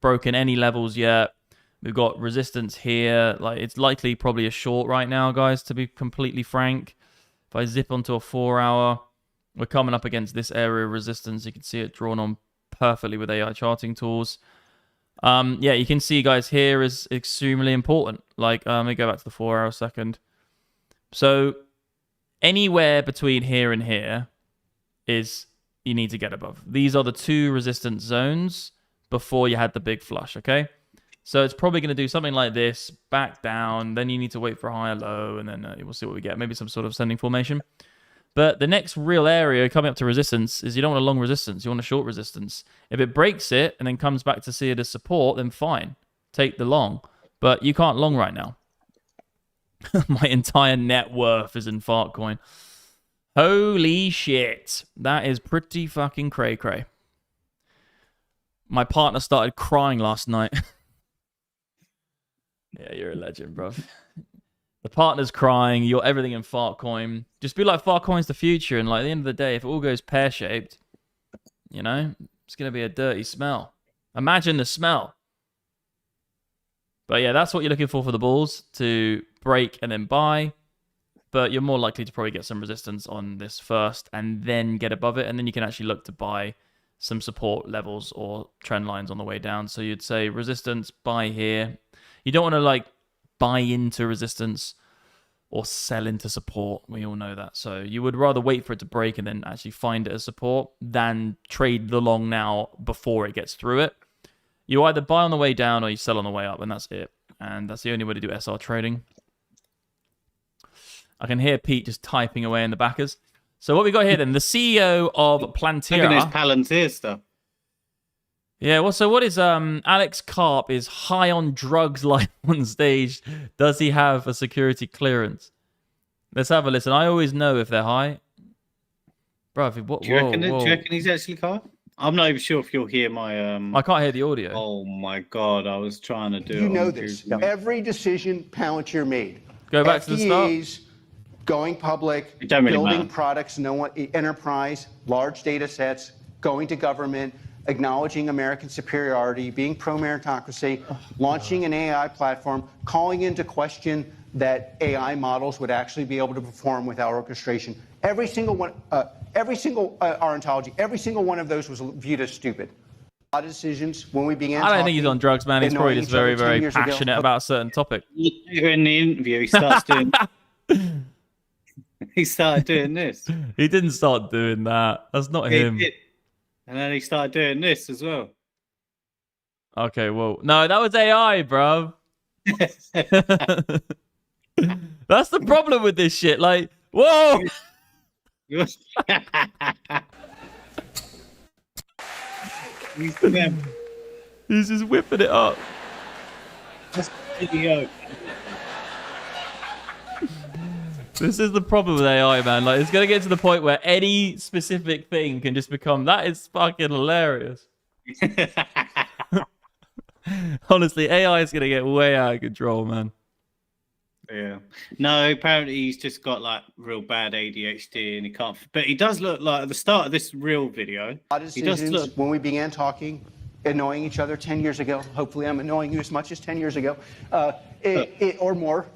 broken any levels yet. We've got resistance here. Like, it's likely probably a short right now, guys, to be completely frank. If I zip onto a 4 hour, we're coming up against this area of resistance. You can see it drawn on perfectly with AI charting tools. Yeah, you can see, guys, here is extremely important. Like, let me go back to the 4 hour second. So anywhere between here and here is you need to get above. These are the two resistance zones before you had the big flush, okay? So it's probably going to do something like this, back down, then you need to wait for a higher low, and then we'll see what we get. Maybe some sort of ascending formation. But the next real area coming up to resistance is you don't want a long resistance, you want a short resistance. If it breaks it and then comes back to see it as support, then fine, take the long. But you can't long right now. My entire net worth is in fart coin. Holy shit. That is pretty fucking cray-cray. My partner started crying last night. Yeah, you're a legend, bro. The partner's crying. You're everything in fart coin. Just be like, fart coin's the future. And like, at the end of the day, if it all goes pear-shaped, you know, it's going to be a dirty smell. Imagine the smell. But yeah, that's what you're looking for the bulls, to break and then buy. But you're more likely to probably get some resistance on this first and then get above it. And then you can actually look to buy some support levels or trend lines on the way down. So you'd say resistance, buy here. You don't want to like buy into resistance or sell into support. We all know that. So you would rather wait for it to break and then actually find it as support than trade the long now before it gets through it. You either buy on the way down or you sell on the way up, and that's it. And that's the only way to do SR trading. I can hear Pete just typing away in the backers. So what we got here then, the CEO of Plantera. Look at this Palantir stuff. Yeah, well, so what is Alex Karp is high on drugs live on stage. Does he have a security clearance? Let's have a listen. I always know if they're high. Bro, Do you reckon he's actually high? I'm not even sure if you'll hear my... I can't hear the audio. Oh my God, I was trying to do it. You know this. Every decision Palantir made. Go back to the start. Going public, really building products, enterprise, large data sets, going to government, acknowledging American superiority, being pro-meritocracy, launching an AI platform, calling into question that AI models would actually be able to perform without orchestration. Every single one, our ontology, every single one of those was viewed as stupid. A lot of decisions when we began. I don't think he's on drugs, man. He's probably just very, very passionate about a certain topic. In the interview, he starts doing. He started doing this. He didn't start doing that. That's not him. Did. And then he started doing this as well. Okay, well, no, that was AI, bro. That's the problem with this shit. Like, whoa. He's just whipping it up. This is the problem with AI, man. Like, it's gonna get to the point where any specific thing can just become. That is fucking hilarious. Honestly, AI is gonna get way out of control, man. Yeah. No, apparently he's just got like real bad ADHD and he can't. But he does look like at the start of this real video. He does look. When we began talking, annoying each other 10 years ago. Hopefully, I'm annoying you as much as 10 years ago, or more.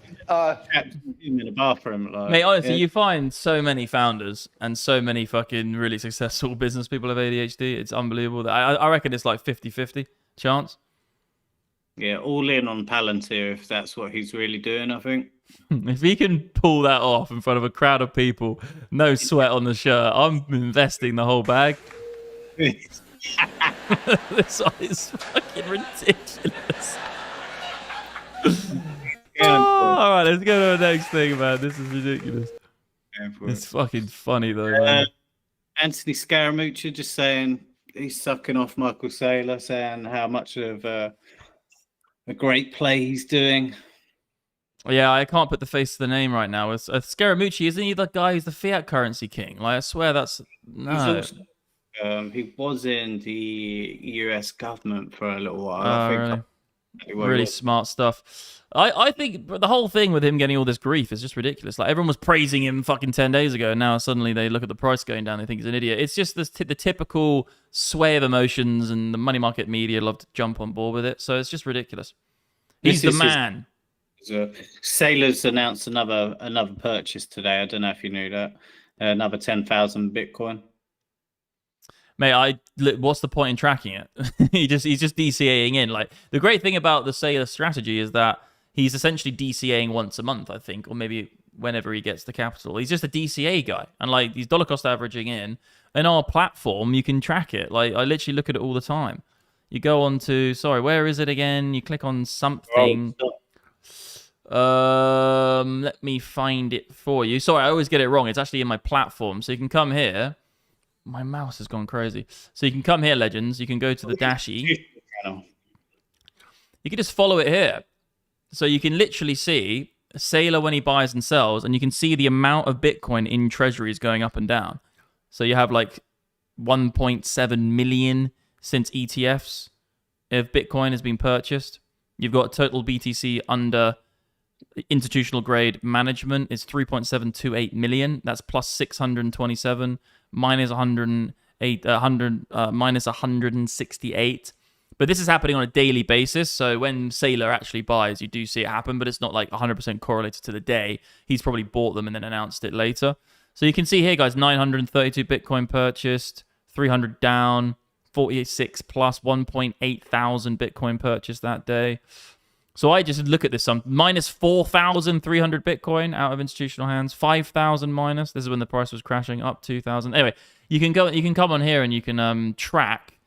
In the bathroom, like, mate, honestly, you find so many founders and so many fucking really successful business people have ADHD. It's unbelievable. I reckon it's like 50-50 chance. Yeah, all in on Palantir if that's what he's really doing, I think. If he can pull that off in front of a crowd of people, no sweat on the shirt, I'm investing the whole bag. This is fucking ridiculous. All right, let's go to the next thing, man. This is ridiculous. It's fucking funny, though, man. Anthony Scaramucci just saying he's sucking off Michael Saylor, saying how much of a great play he's doing. Yeah, I can't put the face to the name right now. It's Scaramucci, isn't he the guy who's the fiat currency king? Like, I swear that's... No. He was in the US government for a little while. I think really smart stuff. I think the whole thing with him getting all this grief is just ridiculous. Like, everyone was praising him fucking 10 days ago, and now suddenly they look at the price going down, they think he's an idiot. It's just the typical sway of emotions, and the money market media love to jump on board with it. So it's just ridiculous. He's the man. Sailors announced another purchase today. I don't know if you knew that. Another 10,000 Bitcoin. Mate, what's the point in tracking it? he's just DCAing in. Like, the great thing about the Sailor strategy is that he's essentially DCAing once a month, I think, or maybe whenever he gets the capital. He's just a DCA guy, and like he's dollar cost averaging in. In our platform, you can track it. Like, I literally look at it all the time. You go on to where is it again? You click on something. Let me find it for you. Sorry, I always get it wrong. It's actually in my platform, so you can come here. My mouse has gone crazy. So you can come here, Legends. You can go to the Dashy. You can just follow it here. So you can literally see Sailor when he buys and sells, and you can see the amount of Bitcoin in treasuries going up and down. So you have like 1.7 million since ETFs of Bitcoin has been purchased. You've got total BTC under institutional grade management is 3.728 million. That's plus 627. Minus 168. But this is happening on a daily basis. So when Sailor actually buys, you do see it happen, but it's not like 100% correlated to the day. He's probably bought them and then announced it later. So you can see here, guys, 932 Bitcoin purchased, 300 down, 46 plus, 1.8 thousand Bitcoin purchased that day. So I just look at this, minus 4,300 Bitcoin out of institutional hands, 5,000 minus. This is when the price was crashing, up 2,000. Anyway, you can come on here and you can track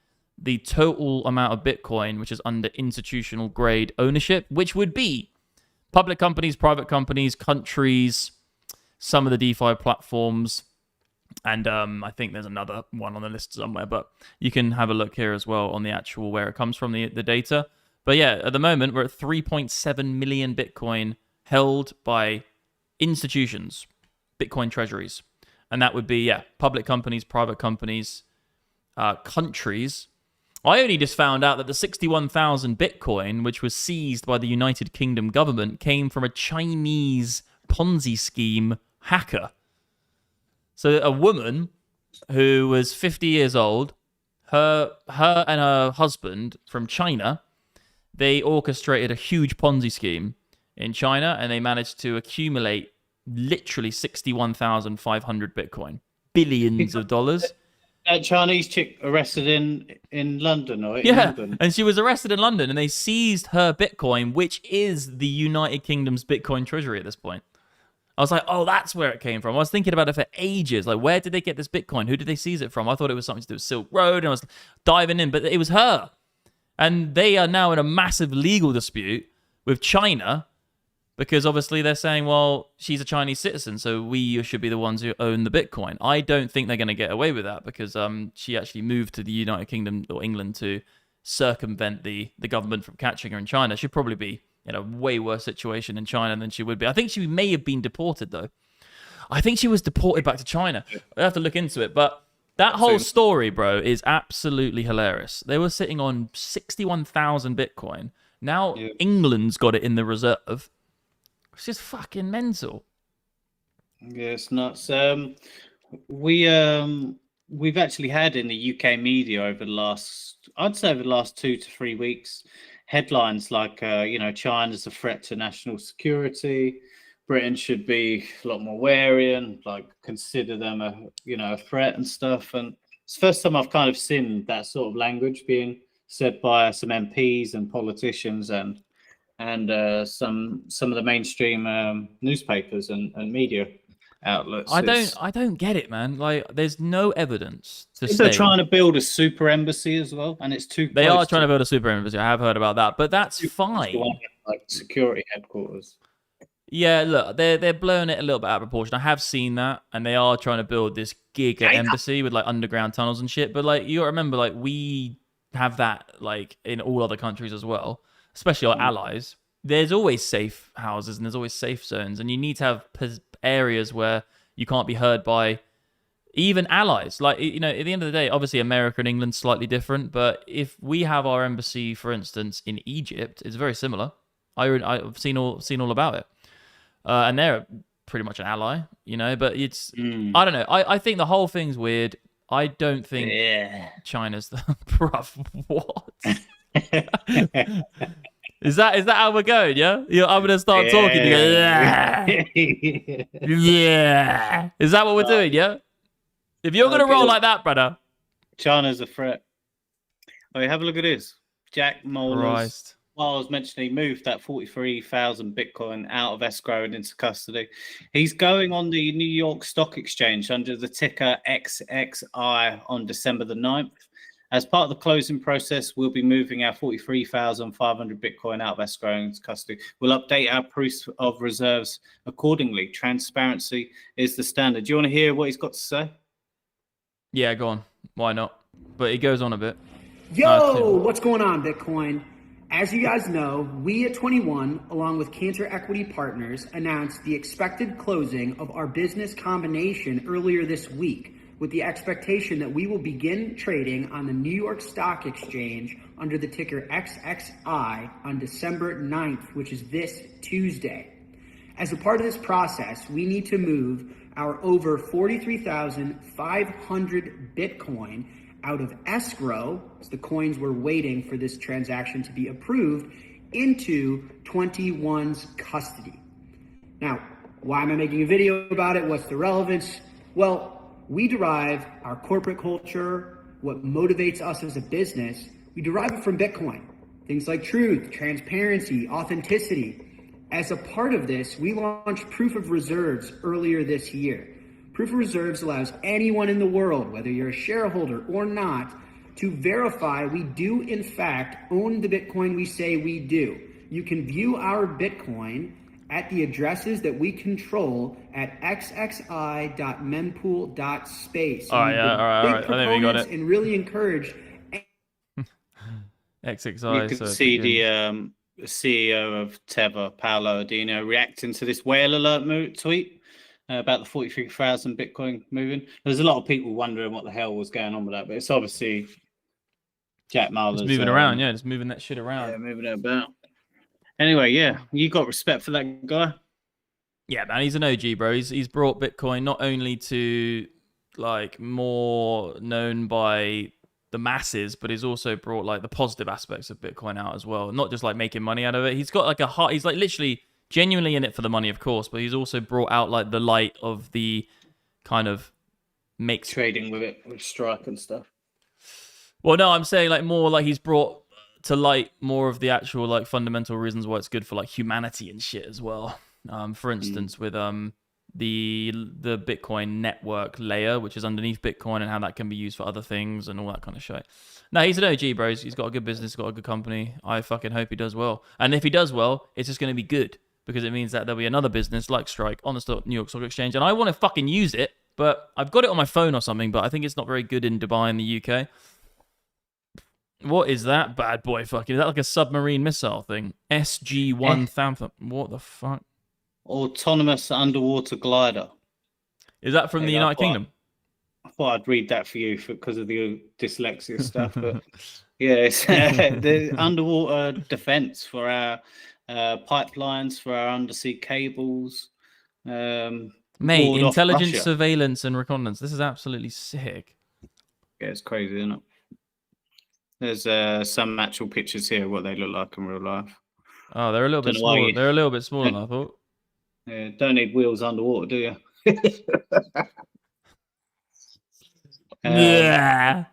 the total amount of Bitcoin which is under institutional grade ownership, which would be public companies, private companies, countries, some of the DeFi platforms, and I think there's another one on the list somewhere. But you can have a look here as well on the actual where it comes from, the data. But yeah, at the moment, we're at 3.7 million Bitcoin held by institutions, Bitcoin treasuries. And that would be, public companies, private companies, countries. I only just found out that the 61,000 Bitcoin, which was seized by the United Kingdom government, came from a Chinese Ponzi scheme hacker. So a woman who was 50 years old, her and her husband from China, they orchestrated a huge Ponzi scheme in China, and they managed to accumulate literally 61,500 Bitcoin. Billions of dollars. That Chinese chick arrested in London, or England. And she was arrested in London, and they seized her Bitcoin, which is the United Kingdom's Bitcoin treasury at this point. I was like, oh, that's where it came from. I was thinking about it for ages. Like, where did they get this Bitcoin? Who did they seize it from? I thought it was something to do with Silk Road, and I was diving in, but it was her. And they are now in a massive legal dispute with China because obviously they're saying, well, she's a Chinese citizen, so we should be the ones who own the Bitcoin. I don't think they're going to get away with that because she actually moved to the United Kingdom or England to circumvent the government from catching her in China. She'd probably be in a way worse situation in China than she would be. I think she may have been deported, though. I think she was deported back to China. I have to look into it, but that whole story, bro, is absolutely hilarious. They were sitting on 61,000 Bitcoin. Now England's got it in the reserve. It's just fucking mental. Yeah, it's nuts. We've actually had in the UK media over the last, I'd say over the last 2 to 3 weeks, headlines like, China's a threat to national security. Britain should be a lot more wary and like consider them a threat and stuff. And it's the first time I've kind of seen that sort of language being said by some MPs and politicians and some of the mainstream newspapers and media outlets. I don't get it, man. Like, there's no evidence to say they're trying to build a super embassy as well, and it's too. They are trying to build a super embassy. I have heard about that, but that's fine. Like security headquarters. Yeah, look, they're blowing it a little bit out of proportion. I have seen that, and they are trying to build this giga embassy with like underground tunnels and shit. But like, you gotta remember, like, we have that like in all other countries as well, especially our allies. There's always safe houses and there's always safe zones, and you need to have areas where you can't be heard by even allies. Like, at the end of the day, obviously America and England's slightly different, but if we have our embassy, for instance, in Egypt, it's very similar. I've seen all about it, and they're pretty much an ally, But it's I don't know. I think the whole thing's weird. I don't think China's the bruv. What? Is that how we're going? Yeah, I'm gonna start talking. To go, yeah. Is that what we're doing? Yeah. If you're gonna roll like that, brother, China's a threat. Have a look at this. Jack Mollers. While I was mentioning, he moved that 43,000 Bitcoin out of escrow and into custody. He's going on the New York Stock Exchange under the ticker XXI on December the 9th. As part of the closing process, we'll be moving our 43,500 Bitcoin out of escrow into custody. We'll update our proofs of reserves accordingly. Transparency is the standard. Do you want to hear what he's got to say? Yeah, go on. Why not? But he goes on a bit. Yo, what's going on, Bitcoin? As you guys know, we at 21, along with Cantor Equity Partners, announced the expected closing of our business combination earlier this week, with the expectation that we will begin trading on the New York Stock Exchange under the ticker XXI on December 9th, which is this Tuesday. As a part of this process, we need to move our over 43,500 Bitcoin out of escrow, as the coins were waiting for this transaction to be approved, into 21's custody. Now, why am I making a video about it? What's the relevance? Well, we derive our corporate culture, what motivates us as a business, we derive it from Bitcoin. Things like truth, transparency, authenticity. As a part of this, we launched Proof of Reserves earlier this year. Proof of Reserves allows anyone in the world, whether you're a shareholder or not, to verify we do in fact own the Bitcoin we say we do. You can view our Bitcoin at the addresses that we control at xxi.mempool.space. All right. I think we got it. And really encourage. XXI. You can see the CEO of Tether, Paolo Adino, reacting to this whale alert tweet about the 43,000 Bitcoin moving. There's a lot of people wondering what the hell was going on with that, but it's obviously Jack Mallers. Just moving around, just moving that shit around. Yeah, moving it about. Anyway, you got respect for that guy? Yeah, man, he's an OG, bro. He's brought Bitcoin not only to like more known by the masses, but he's also brought like the positive aspects of Bitcoin out as well. Not just like making money out of it. He's got like a heart. He's like literally genuinely in it for the money, of course, but he's also brought out like the light of the kind of makes trading with it, with Strike and stuff. Well, no, I'm saying like more like he's brought to light more of the actual like fundamental reasons why it's good for like humanity and shit as well. For instance, with the Bitcoin network layer, which is underneath Bitcoin, and how that can be used for other things and all that kind of shit. No, he's an OG, bro. He's got a good business, got a good company. I fucking hope he does well. And if he does well, it's just going to be good, because it means that there'll be another business like Strike on the New York Stock Exchange. And I want to fucking use it, but I've got it on my phone or something, but I think it's not very good in Dubai in the UK. What is that bad boy fucking? Is that like a submarine missile thing? SG-1000. What the fuck? Autonomous underwater glider. Is that from the United Kingdom? I thought I'd read that for you because of the dyslexia stuff. But yeah, it's the underwater defense for our pipelines, for our undersea cables. Mate, intelligence, surveillance, and reconnaissance. This is absolutely sick. Yeah, it's crazy, isn't it? There's some actual pictures here, what they look like in real life. Oh, they're a little bit smaller. They're a little bit smaller than I thought. Yeah, don't need wheels underwater, do you? Yeah.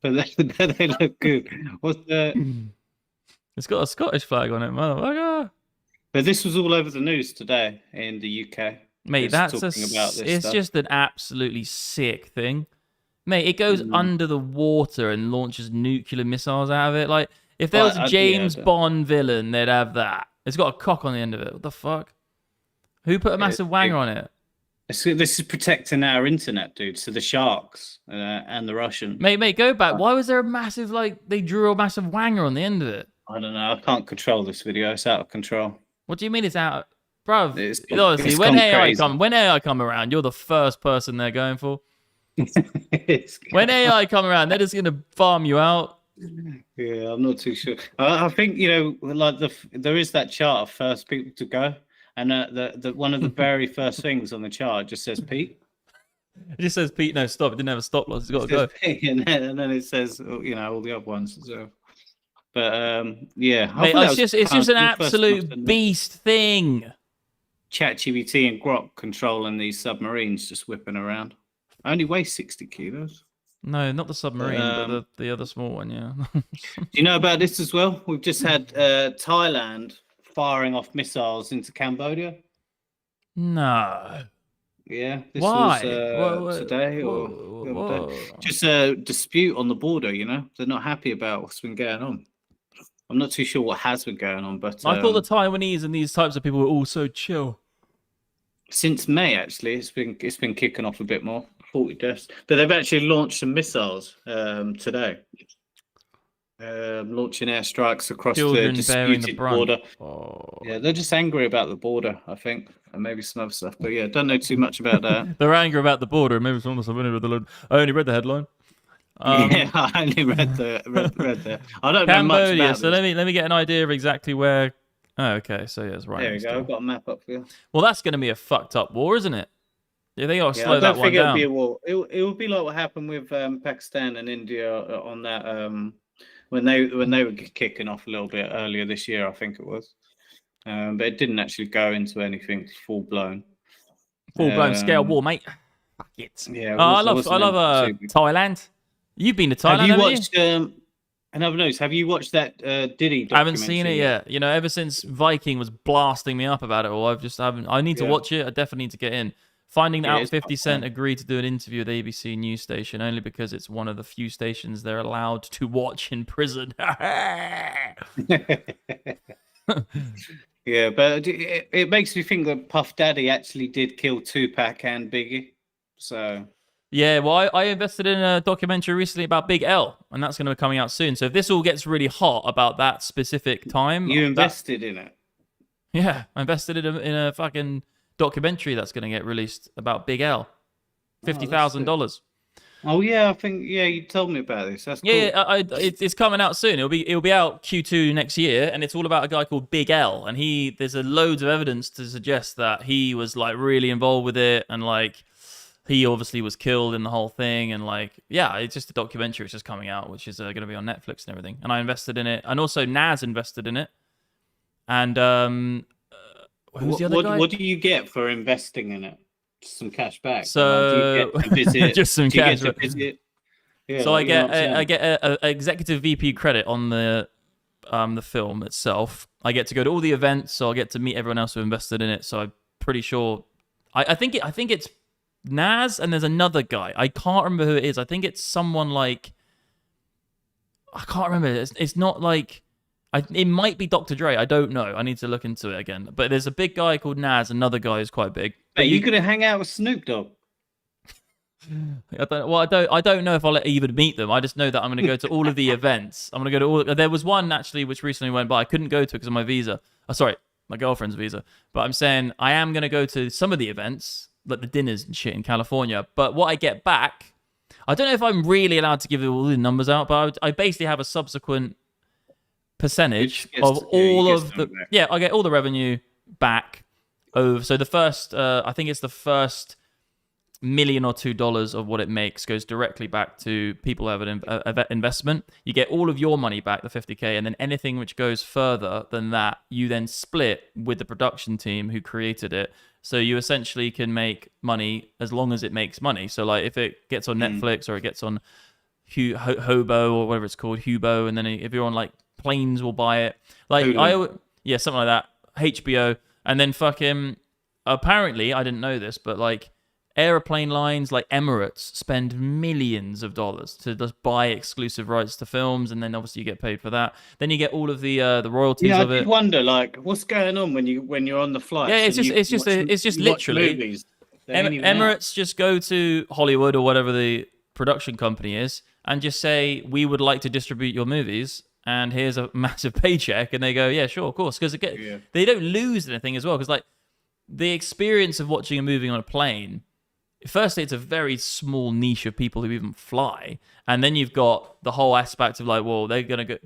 But they look good. What's the? It's got a Scottish flag on it, motherfucker. But this was all over the news today in the UK. Mate, it's just an absolutely sick thing. Mate, it goes under the water and launches nuclear missiles out of it. Like, if there was a James Bond villain, they'd have that. It's got a cock on the end of it. What the fuck? Who put a massive wanger on it? This is protecting our internet, dude. So the sharks and the Russians. Mate, go back. Why was there a massive, they drew a massive wanger on the end of it? I don't know. I can't control this video. It's out of control. What do you mean it's out? Bruv, honestly, when AI come around, you're the first person they're going for. When AI come around, they're just going to farm you out. Yeah, I'm not too sure. I think, there is that chart of first people to go. And the one of the very first things on the chart just says Pete. It just says Pete, no stop. It didn't have a stop loss. It's got to go. Pete, and then it says, all the other ones as well. But yeah, mate, it's just an absolute beast thing. ChatGPT and Grok controlling these submarines, just whipping around. I only weigh 60 kilos. No, not the submarine, but the other small one. Yeah. Do you know about this as well? We've just had Thailand firing off missiles into Cambodia. No. Yeah. This Why? was today or the other day. Just a dispute on the border. They're not happy about what's been going on. I'm not too sure what has been going on, but I thought the Taiwanese and these types of people were all so chill. Since May, actually, it's been kicking off a bit more. 40 deaths, but they've actually launched some missiles today. Launching airstrikes across the disputed border. Oh. Yeah, they're just angry about the border, I think, and maybe some other stuff. But yeah, don't know too much about that. They're angry about the border. Maybe some of I only read the headline. Yeah, I only read the. I don't know much about so let me get an idea of exactly where. Oh, okay. So yeah, it's right. There we go. I've got a map up here. Well, that's going to be a fucked up war, isn't it? Yeah, they got to slow that one down. I don't think it'll be a war. It will be like what happened with Pakistan and India on that when they were kicking off a little bit earlier this year, I think it was. But it didn't actually go into anything full blown. Full blown scale war, mate. Fuck it. Yeah. I love Thailand. You've been to Thailand. Have you watched? Another news. Have you watched that Diddy documentary? I haven't seen it yet. Ever since Viking was blasting me up about it all, I need to watch it. I definitely need to get in. Finding out 50 Cent agreed to do an interview with ABC news station only because it's one of the few stations they're allowed to watch in prison. Yeah, but it makes me think that Puff Daddy actually did kill Tupac and Biggie. So yeah, well, I invested in a documentary recently about Big L, and that's going to be coming out soon. So if this all gets really hot about that specific time, you invested in it. Yeah, I invested in a fucking documentary that's going to get released about Big L. $50,000. Oh yeah, I think you told me about this. That's cool. Yeah, it's coming out soon. It'll be out Q2 next year, and it's all about a guy called Big L. And there's loads of evidence to suggest that he was really involved with it, and he obviously was killed in the whole thing. And it's just a documentary. It's just coming out, which is going to be on Netflix and everything. And I invested in it, and also Naz invested in it. And who's the other guy? What do you get for investing in it? Just some cash back. So do you get to visit? Just some cash. Yeah, so I get a executive VP credit on the film itself. I get to go to all the events, so I get to meet everyone else who invested in it. So I'm pretty sure. I think it's Naz, and there's another guy. I can't remember who it is. I think it's someone I can't remember. It's not it might be Dr. Dre. I don't know. I need to look into it again. But there's a big guy called Naz. Another guy who's quite big. Are you gonna hang out with Snoop Dogg? I don't know if I'll even meet them. I just know that I'm going to go to all of the events. I'm going to go to all. There was one actually which recently went by. I couldn't go to because of my visa. Sorry, my girlfriend's visa. But I'm saying I am going to go to some of the events. like the dinners and shit in California. But what I get back, I don't know if I'm really allowed to give all the numbers out, but I basically have a subsequent percentage of all of the I get all the revenue back. So the first, I think it's the first $1 million or $2 of what it makes goes directly back to people who have an investment. You get all of your money back, the 50K, and then anything which goes further than that, you then split with the production team who created it. So you essentially can make money as long as it makes money. So like if it gets on Netflix or it gets on Hobo or whatever it's called, Hubo, and then if you're on like Planes will buy it. Like Hulu. Something like that. HBO, and then fucking apparently I didn't know this, but like airplane lines like Emirates spend millions of dollars to just buy exclusive rights to films, and then obviously you get paid for that. Then you get all of the royalties of it. I did wonder, like, what's going on when you're on the flight? Yeah, it's just literally Emirates just go to Hollywood or whatever the production company is and just say, we would like to distribute your movies, and here's a massive paycheck, and they go, yeah, sure, of course, because they don't lose anything as well, because like the experience of watching a movie on a plane, firstly, it's a very small niche of people who even fly, and then you've got the whole aspect of like, well,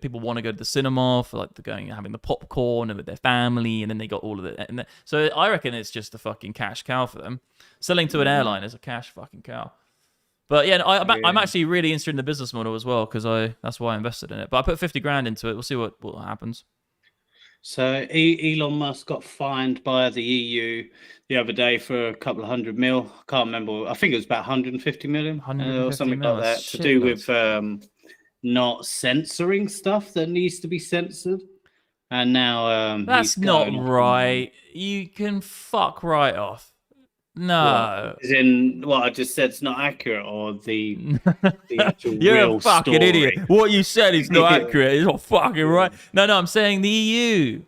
people want to go to the cinema for like having the popcorn and with their family, and then they got all of it. And so I reckon it's just a fucking cash cow for them. Selling to an airline is a cash fucking cow. But yeah, I'm actually really interested in the business model as well, because that's why I invested in it. But I put 50 grand into it. We'll see what happens. So Elon Musk got fined by the EU the other day for a couple of $100 million. I can't remember. I think it was about 150 million or something like that, to do with not censoring stuff that needs to be censored. And now that's not right. You can fuck right off. No, as in what I just said's not accurate, or the actual You're real a fucking story. idiot. What you said is not accurate. It's not fucking right. No, I'm saying the EU.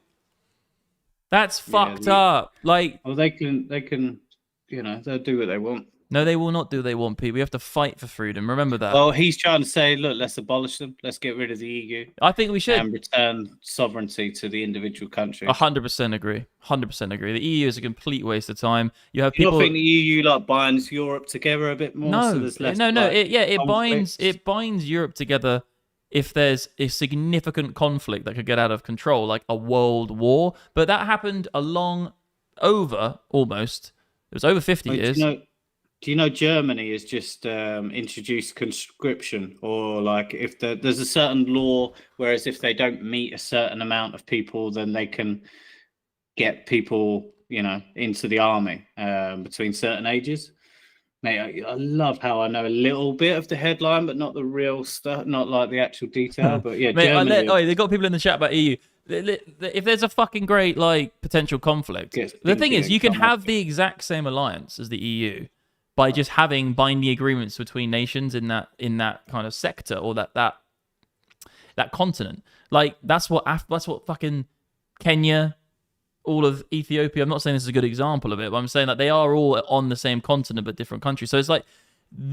That's fucked up. Like, well, they can, they'll do what they want. No, they will not do what they want, Pete. We have to fight for freedom. Remember that. Well, he's trying to say, look, let's abolish them. Let's get rid of the EU. I think we should. And return sovereignty to the individual country. 100% agree. 100% agree. The EU is a complete waste of time. You have people. You don't think the EU like binds Europe together a bit more? No, so there's less, it binds Europe together if there's a significant conflict that could get out of control, like a world war. But that happened almost. It was over 50 years. Do you know Germany has just introduced conscription, or like if there's a certain law, whereas if they don't meet a certain amount of people, then they can get people, into the army between certain ages. Mate, I love how I know a little bit of the headline, but not the real stuff, not like the actual detail. But yeah, mate, Germany. they got people in the chat about EU. If there's a fucking great potential conflict, the thing is, you can have the exact same alliance as the EU. By just having binding agreements between nations in that kind of sector, or that continent, like that's what fucking Kenya, all of Ethiopia. I'm not saying this is a good example of it, but I'm saying that they are all on the same continent but different countries. So it's like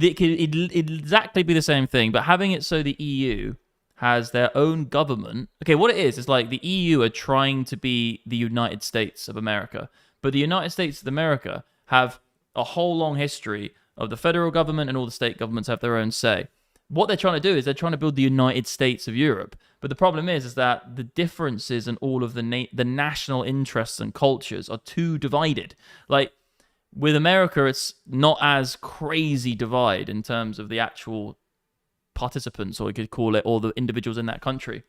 it could exactly be the same thing, but having it so the EU has their own government. Okay, what it is like the EU are trying to be the United States of America, but the United States of America have a whole long history of the federal government, and all the state governments have their own say. What they're trying to do is they're trying to build the United States of Europe. But the problem is that the differences in all of the national interests and cultures are too divided. Like with America, it's not as crazy divide in terms of the actual participants, or you could call it, or the individuals in that country.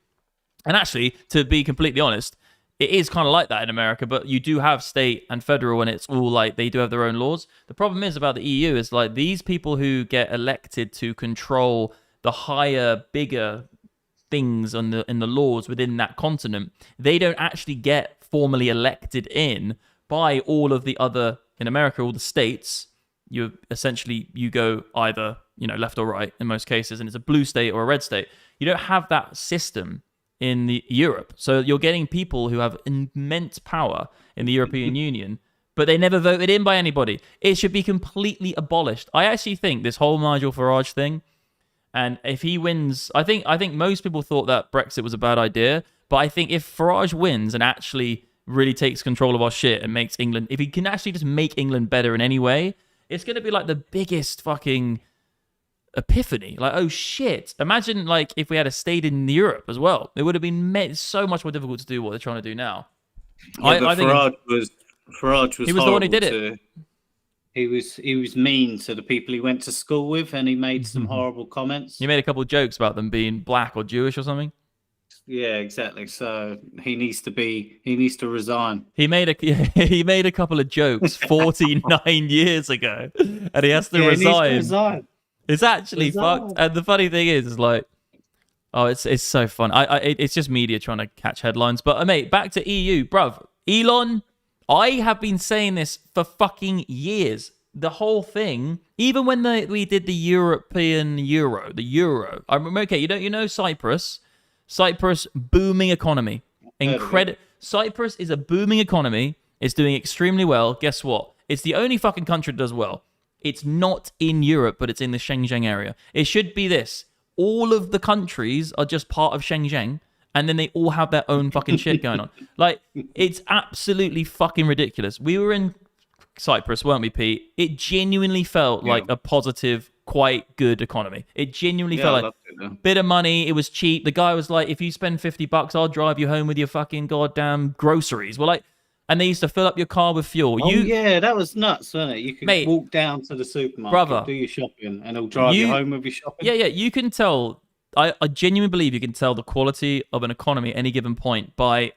And actually, to be completely honest, it is kind of like that in America, but you do have state and federal, and it's all like they do have their own laws. The problem is about the EU is like these people who get elected to control the higher, bigger things in the laws within that continent, they don't actually get formally elected in by all of the other, in America, all the states. You go either left or right in most cases, and it's a blue state or a red state. You don't have that system in Europe. So you're getting people who have immense power in the European Union, but they never voted in by anybody. It should be completely abolished. I actually think this whole Nigel Farage thing, and if he wins, I think most people thought that Brexit was a bad idea, but I think if Farage wins and actually really takes control of our shit and makes England, if he can actually just make England better in any way, it's going to be like the biggest fucking epiphany. Like, oh shit. Imagine like if we had stayed in Europe as well. It would have been so much more difficult to do what they're trying to do now. Yeah, but Farage was he was the one who did it. He was mean to the people he went to school with, and he made some horrible comments. He made a couple of jokes about them being black or Jewish or something. Yeah, exactly. So he needs to resign. He made a couple of jokes 49 years ago, and he has to resign. It's actually fucked. And the funny thing is like, oh, it's so fun. It's just media trying to catch headlines. But mate, back to EU, bruv. Elon, I have been saying this for fucking years. The whole thing, even when we did the European euro, I remember. Okay, you know Cyprus, booming economy, Cyprus is a booming economy. It's doing extremely well. Guess what? It's the only fucking country that does well. It's not in Europe, but it's in the Shenzhen area. It should be this. All of the countries are just part of Shenzhen, and then they all have their own fucking shit going on. Like, it's absolutely fucking ridiculous. We were in Cyprus, weren't we, Pete? It genuinely felt like a positive, quite good economy. It genuinely felt like a bit of money. It was cheap. The guy was like, if you spend $50, I'll drive you home with your fucking goddamn groceries. Well, like, and they used to fill up your car with fuel. Yeah, that was nuts, wasn't it? You could walk down to the supermarket, do your shopping, and he'll drive you home with your shopping. Yeah, you can tell. I genuinely believe you can tell the quality of an economy at any given point by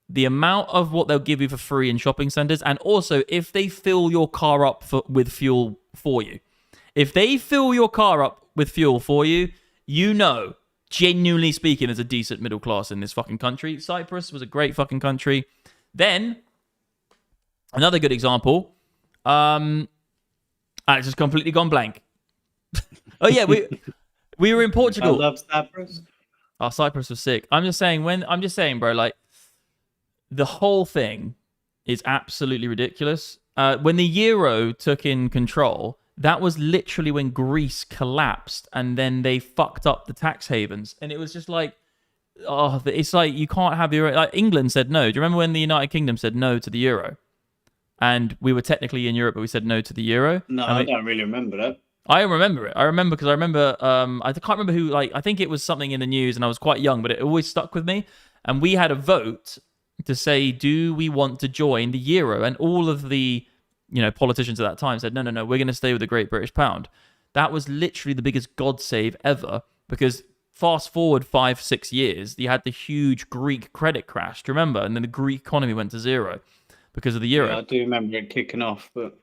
the amount of what they'll give you for free in shopping centers, and also if they fill your car up with fuel for you. If they fill your car up with fuel for you, you know, genuinely speaking, there's a decent middle class in this fucking country. Cyprus was a great fucking country. Then, another good example, it's just completely gone blank. Oh yeah, we were in Portugal. I love Cyprus. Oh, Cyprus was sick. I'm just saying, bro, like, the whole thing is absolutely ridiculous. When the euro took in control, that was literally when Greece collapsed, and then they fucked up the tax havens, and it was just like, oh, it's like you can't have your, like, England said no. Do you remember when the United Kingdom said no to the euro? And we were technically in Europe, but we said no to the euro. No, I don't really remember that. I remember it. I remember because I can't remember who, like, I think it was something in the news and I was quite young, but it always stuck with me. And we had a vote to say, do we want to join the euro? And all of the, politicians at that time said, no, we're going to stay with the Great British Pound. That was literally the biggest God save ever, because fast forward 5-6 years, you had the huge Greek credit crash, do you remember? And then the Greek economy went to zero because of the euro. Yeah, I do remember it kicking off, but...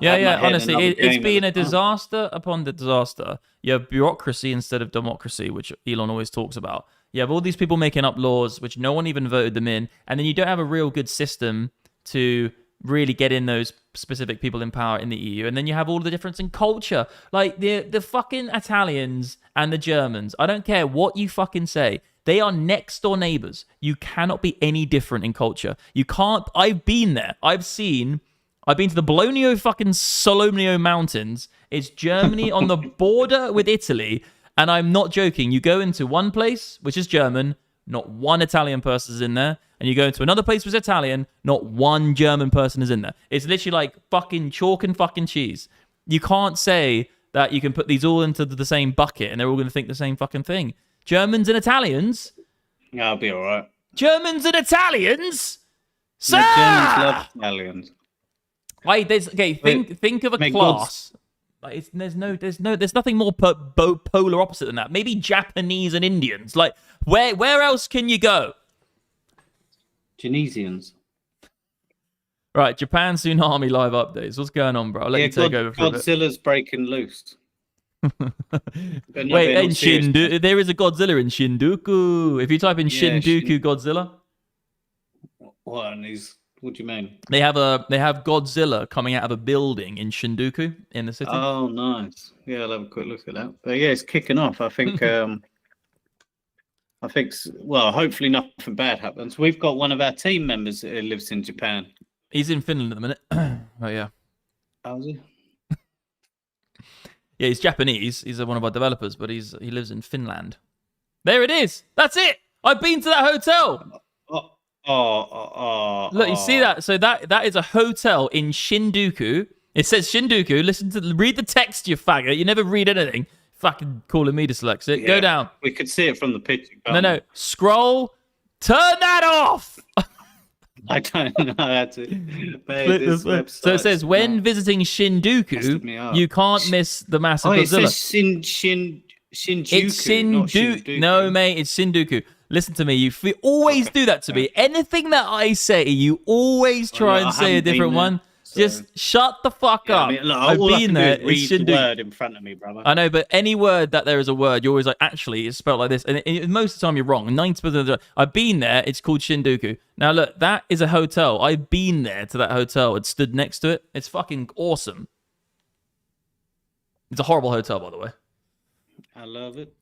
Yeah, honestly, it's been a disaster upon the disaster. You have bureaucracy instead of democracy, which Elon always talks about. You have all these people making up laws, which no one even voted them in, and then you don't have a real good system to really get in those specific people in power in the EU. And then you have all the difference in culture. Like, the fucking Italians and the Germans, I don't care what you fucking say, they are next door neighbors. You cannot be any different in culture. You can't. I've been there. I've been to the Bologna fucking Solomeo Mountains. It's Germany on the border with Italy. And I'm not joking. You go into one place, which is German, not one Italian person is in there. And you go into another place which is Italian, not one German person is in there. It's literally like fucking chalk and fucking cheese. You can't say that you can put these all into the same bucket and they're all going to think the same fucking thing. Germans and Italians? Yeah, I'll be all right. Germans and Italians? Sir! No, Germans love Italians. Think of a class. Like, there's nothing more polar opposite than that. Maybe Japanese and Indians. Like, where else can you go? Tunisians. Right, Japan tsunami live updates. What's going on, bro? I'll let you take over for Godzilla's breaking loose. Wait, in Shinjuku, there is a Godzilla in Shinjuku. If you type in Shinjuku Godzilla, what do you mean? They have Godzilla coming out of a building in Shinjuku in the city. Oh, nice. Yeah, I'll have a quick look at that. But yeah, it's kicking off. I think. Well, hopefully nothing bad happens. We've got one of our team members that lives in Japan. He's in Finland at the minute. Oh yeah. How's he? Yeah, he's Japanese. He's one of our developers, but he lives in Finland. There it is. That's it. I've been to that hotel. Look, you see that? So that is a hotel in Shinjuku. It says Shinjuku. Read the text, you faggot. You never read anything. Fucking calling me dyslexic. Yeah, go down. We could see it from the picture. No. Scroll. Turn that off. I don't know how to. So it says, when visiting Shinjuku, you can't miss the massive Godzilla. It says Shinjuku. It's Shinjuku. No, mate, it's Shinjuku. Listen to me. You always do that to me. Anything that I say, you always try and say a different one. Just shut the fuck up. I mean, look, I've been there. Read the word in front of me, brother. I know, but any word that there is a word, you're always like, actually, it's spelled like this. And most of the time, you're wrong. 90% of the time, I've been there. It's called Shinjuku. Now, look, that is a hotel. I've been there to that hotel and stood next to it. It's fucking awesome. It's a horrible hotel, by the way. I love it.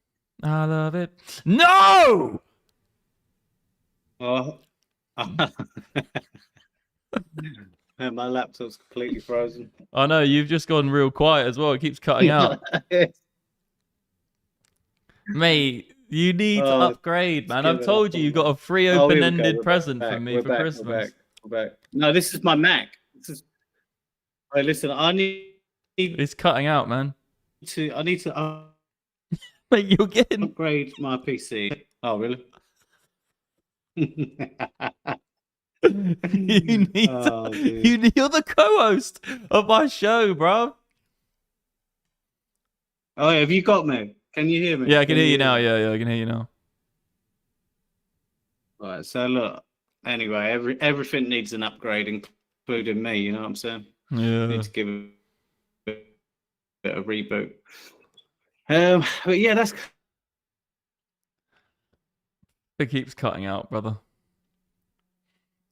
I love it. No! Oh. My laptop's completely frozen. I know, you've just gone real quiet as well. It keeps cutting out. Mate, you need to upgrade, man. I've told you, you've got a free open-ended present from me for Christmas. We're back. No, this is my Mac. Hey, listen, I need... It's cutting out, man. I need to... Mate, you're getting... upgrade my PC. Oh, really? You're the co-host of my show, bro. Oh, have you got me? Can you hear me? Yeah, I can hear you now. Yeah, I can hear you now. All right, so look. Anyway, everything needs an upgrade, including me. You know what I'm saying? Yeah. Need to give it a reboot. But yeah, that's. It keeps cutting out, brother.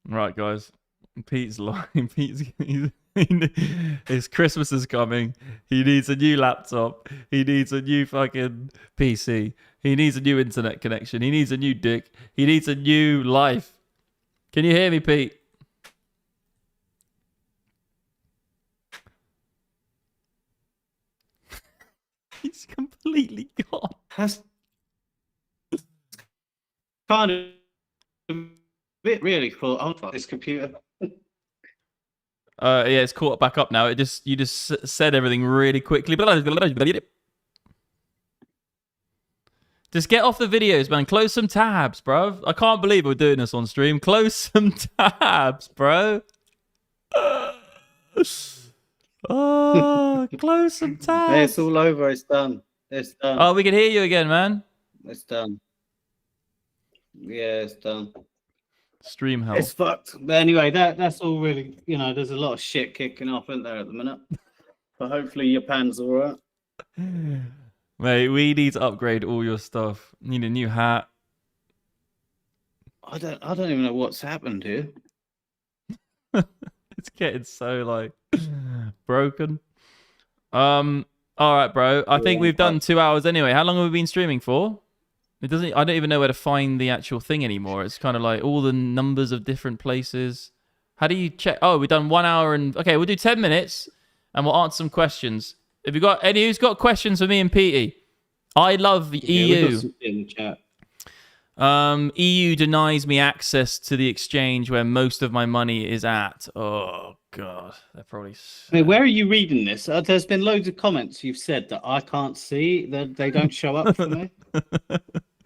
Right, guys. Pete's lying. His Christmas is coming. He needs a new laptop. He needs a new fucking PC. He needs a new internet connection. He needs a new dick. He needs a new life. Can you hear me, Pete? He's completely gone. That's kind of bit really for this computer. Yeah, it's caught back up now. You just said everything really quickly. Just get off the videos, man. Close some tabs, bro. I can't believe we're doing this on stream. Close some tabs, bro. Oh, close some tabs. Hey, it's all over. It's done. It's done. Oh, we can hear you again, man. It's done. Yeah, it's done. Stream help. It's fucked. But anyway, that's all really, there's a lot of shit kicking off, isn't there, at the minute? But hopefully Japan's all right. Mate, we need to upgrade all your stuff. Need a new hat. I don't even know what's happened here. It's getting so broken. All right, bro. I think we've done 2 hours anyway. How long have we been streaming for? I don't even know where to find the actual thing anymore. It's kind of like all the numbers of different places. How do you check? Oh, we've done 1 hour and... Okay, we'll do 10 minutes and we'll answer some questions. Have you got any who's got questions for me and Petey? I love the EU. In the chat. EU denies me access to the exchange where most of my money is at. Oh, God. They're probably... Hey, where are you reading this? There's been loads of comments you've said that I can't see, that they don't show up for me.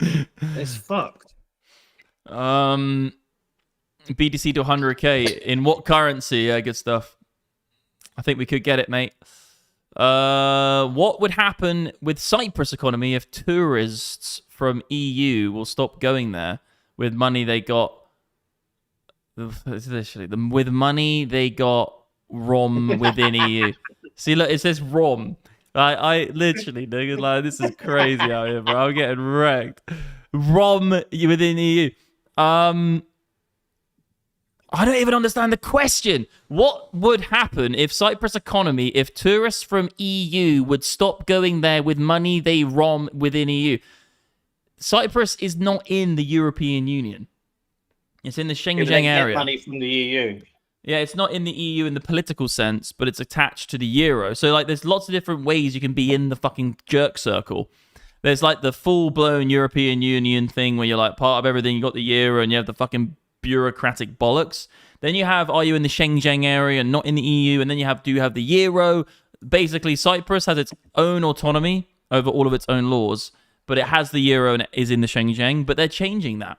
It's fucked. BTC to 100k. In what currency? Yeah, good stuff. I think we could get it, mate. What would happen with Cyprus economy if tourists from EU will stop going there with money they got? With money they got ROM within EU. See, look, it says ROM. I literally, nigga, this is crazy out here, bro. I'm getting wrecked. ROM within EU. I don't even understand the question. What would happen if Cyprus economy, if tourists from EU would stop going there with money they ROM within EU? Cyprus is not in the European Union. It's in the Schengen area. Money from the EU. Yeah, it's not in the EU in the political sense, but it's attached to the euro. So, there's lots of different ways you can be in the fucking jerk circle. There's, the full-blown European Union thing where you're, part of everything. You got the euro and you have the fucking bureaucratic bollocks. Then you have, are you in the Schengen area and not in the EU? And then do you have the euro? Basically, Cyprus has its own autonomy over all of its own laws, but it has the euro and it is in the Schengen, but they're changing that.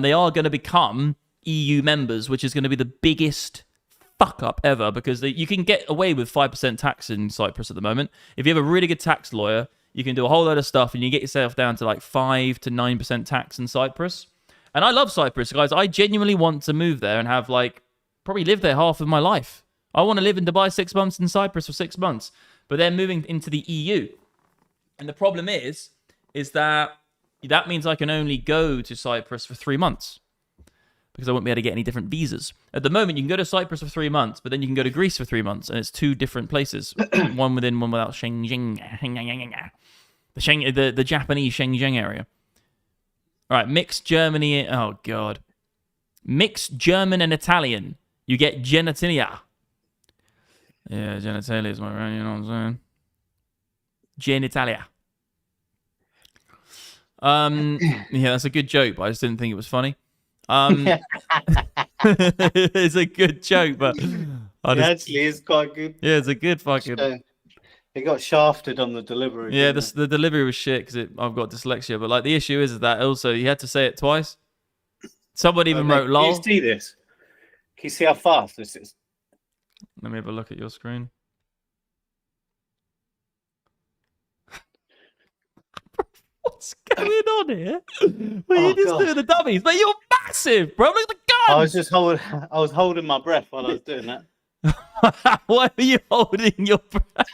They are going to become EU members, which is going to be the biggest fuck up ever, because you can get away with 5% tax in Cyprus at the moment. If you have a really good tax lawyer, you can do a whole load of stuff and you get yourself down to like 5 to 9% tax in Cyprus. And I love Cyprus, guys. I genuinely want to move there and have probably live there half of my life. I want to live in Dubai 6 months, in Cyprus for 6 months. But they're moving into the EU. And the problem is that means I can only go to Cyprus for 3 months, because I won't be able to get any different visas. At the moment, you can go to Cyprus for 3 months, but then you can go to Greece for 3 months, and it's 2 different places. One within, one without Schengen. The Japanese Schengen area. All right, mixed Germany. Oh, God. Mixed German and Italian. You get genitalia. Yeah, genitalia is my right, you know what I'm saying? Genitalia. Yeah, that's a good joke, but I just didn't think it was funny. It's a good joke, but it actually is quite good. Yeah, it's a good fucking. It got shafted on the delivery. Yeah, the delivery was shit because I've got dyslexia. But the issue is that also you had to say it twice. Someone even wrote "lol." Can you see this? Can you see how fast this is? Let me have a look at your screen. What's going on here? Well, you just doing the dummies, but you're massive, bro. Look at the gun. I was holding my breath while I was doing that. Why were you holding your breath?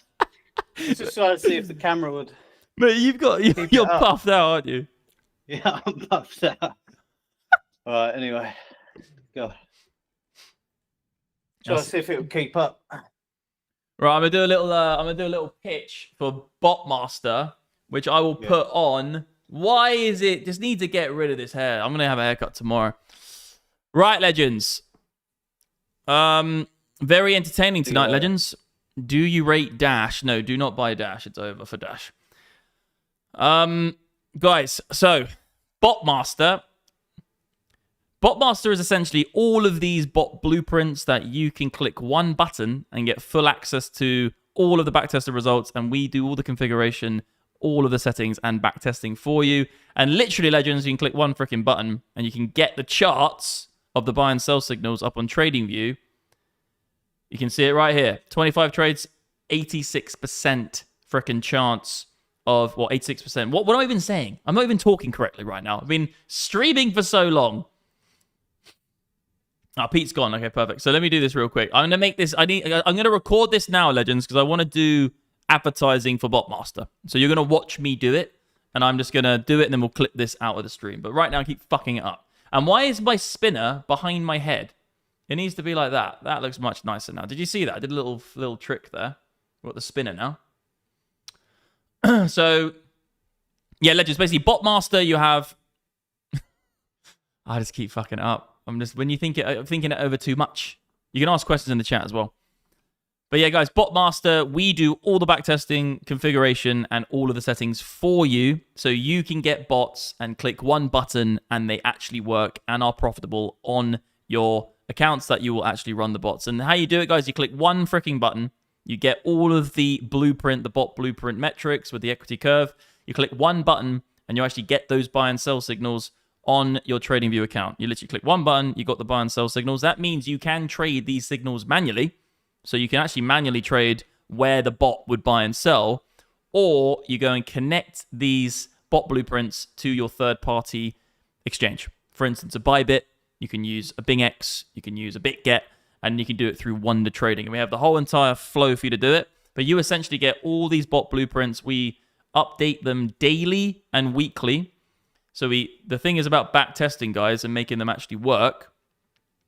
Just trying to see if the camera would. Mate, you're puffed out, aren't you? Yeah, I'm puffed out. All right. Anyway, go. Try to see if it would keep up. Right, I'm gonna do a little pitch for Botmaster, which I will put on. Why is it? Just need to get rid of this hair. I'm gonna have a haircut tomorrow. Right, legends. Very entertaining tonight, legends. Do you rate Dash? No, do not buy Dash. It's over for Dash. Guys, so Botmaster. Botmaster is essentially all of these bot blueprints that you can click one button and get full access to all of the backtested results, and we do all the configuration, all of the settings and backtesting for you. And literally, legends, you can click one freaking button and you can get the charts of the buy and sell signals up on TradingView. You can see it right here. 25 trades, 86% freaking chance of, 86%. What am I even saying? I'm not even talking correctly right now. I've been streaming for so long. Oh, Pete's gone. Okay, perfect. So let me do this real quick. I'm going to make this, I'm going to record this now, legends, because I want to do advertising for Botmaster. So you're going to watch me do it, and I'm just going to do it, and then we'll clip this out of the stream. But right now, I keep fucking it up. And why is my spinner behind my head? It needs to be like that. That looks much nicer now. Did you see that? I did a little trick there. We've got the spinner now. So, yeah, legends. Basically, Botmaster, you have... I just keep fucking it up. I'm thinking it over too much. You can ask questions in the chat as well. But yeah, guys, Botmaster, we do all the backtesting, configuration, and all of the settings for you, so you can get bots and click one button and they actually work and are profitable on your accounts that you will actually run the bots. And how you do it, guys, you click one freaking button, you get all of the blueprint, the bot blueprint metrics with the equity curve. You click one button and you actually get those buy and sell signals on your TradingView account. You literally click one button, you got the buy and sell signals. That means you can trade these signals manually. So you can actually manually trade where the bot would buy and sell, or you go and connect these bot blueprints to your third-party exchange. For instance, a Bybit, you can use a BingX, you can use a BitGet, and you can do it through Wonder Trading. And we have the whole entire flow for you to do it. But you essentially get all these bot blueprints. We update them daily and weekly. So the thing is about back testing, guys, and making them actually work,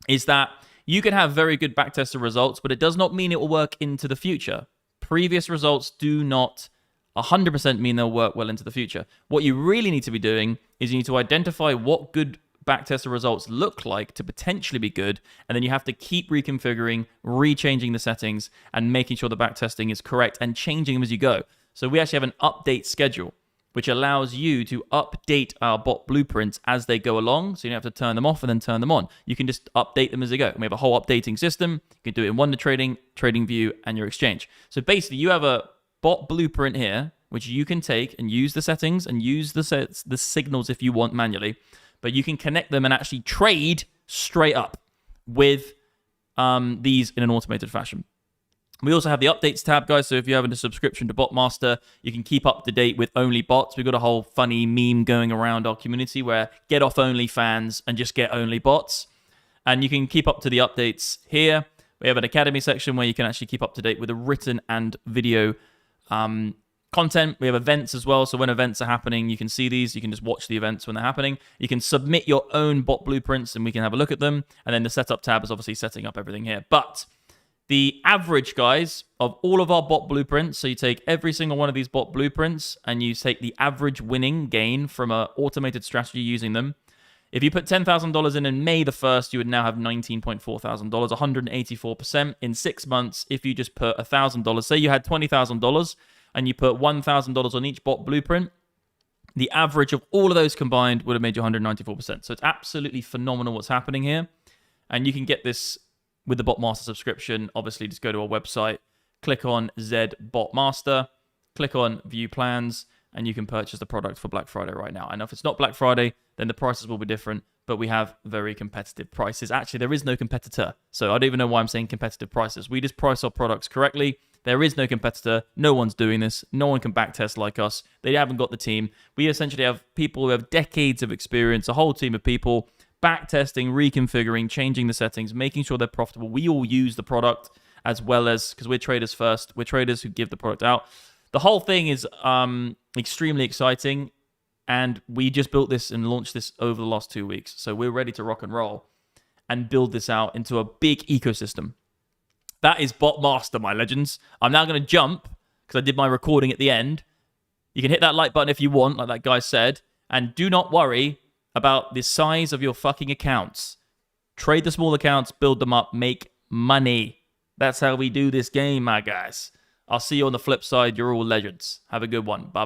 is that you can have very good backtested results, but it does not mean it will work into the future. Previous results do not 100% mean they'll work well into the future. What you really need to be doing is you need to identify what good backtested results look like to potentially be good, and then you have to keep reconfiguring, rechanging the settings, and making sure the backtesting is correct and changing them as you go. So we actually have an update schedule which allows you to update our bot blueprints as they go along. So you don't have to turn them off and then turn them on. You can just update them as they go. We have a whole updating system. You can do it in Wonder Trading, TradingView, and your exchange. So basically, you have a bot blueprint here, which you can take and use the settings and use the signals if you want manually. But you can connect them and actually trade straight up with these in an automated fashion. We also have the updates tab, guys. So if you have a subscription to Botmaster, you can keep up to date with only bots. We've got a whole funny meme going around our community where get off only fans and just get only bots. And you can keep up to the updates here. We have an academy section where you can actually keep up to date with the written and video content. We have events as well. So when events are happening, you can see these. You can just watch the events when they're happening. You can submit your own bot blueprints and we can have a look at them. And then the setup tab is obviously setting up everything here. But the average, guys, of all of our bot blueprints, so you take every single one of these bot blueprints and you take the average winning gain from an automated strategy using them. If you put $10,000 in May the 1st, you would now have $19.4 thousand, 184% in 6 months. If you just put $1,000, say you had $20,000 and you put $1,000 on each bot blueprint, the average of all of those combined would have made you 194%. So it's absolutely phenomenal what's happening here. And you can get this with the Botmaster subscription. Obviously, just go to our website, click on Z Botmaster, click on View Plans, and you can purchase the product for Black Friday right now. And if it's not Black Friday, then the prices will be different, but we have very competitive prices. Actually, there is no competitor, so I don't even know why I'm saying competitive prices. We just price our products correctly. There is no competitor. No one's doing this. No one can backtest like us. They haven't got the team. We essentially have people who have decades of experience, a whole team of people, backtesting, reconfiguring, changing the settings, making sure they're profitable. We all use the product as well as, because we're traders first, we're traders who give the product out. The whole thing is extremely exciting, and we just built this and launched this over the last 2 weeks. So we're ready to rock and roll and build this out into a big ecosystem. That is Botmaster, my legends. I'm now going to jump, because I did my recording at the end. You can hit that like button if you want, like that guy said, and do not worry about the size of your fucking accounts. Trade the small accounts, build them up, make money. That's how we do this game, my guys. I'll see you on the flip side. You're all legends. Have a good one. Bye-bye.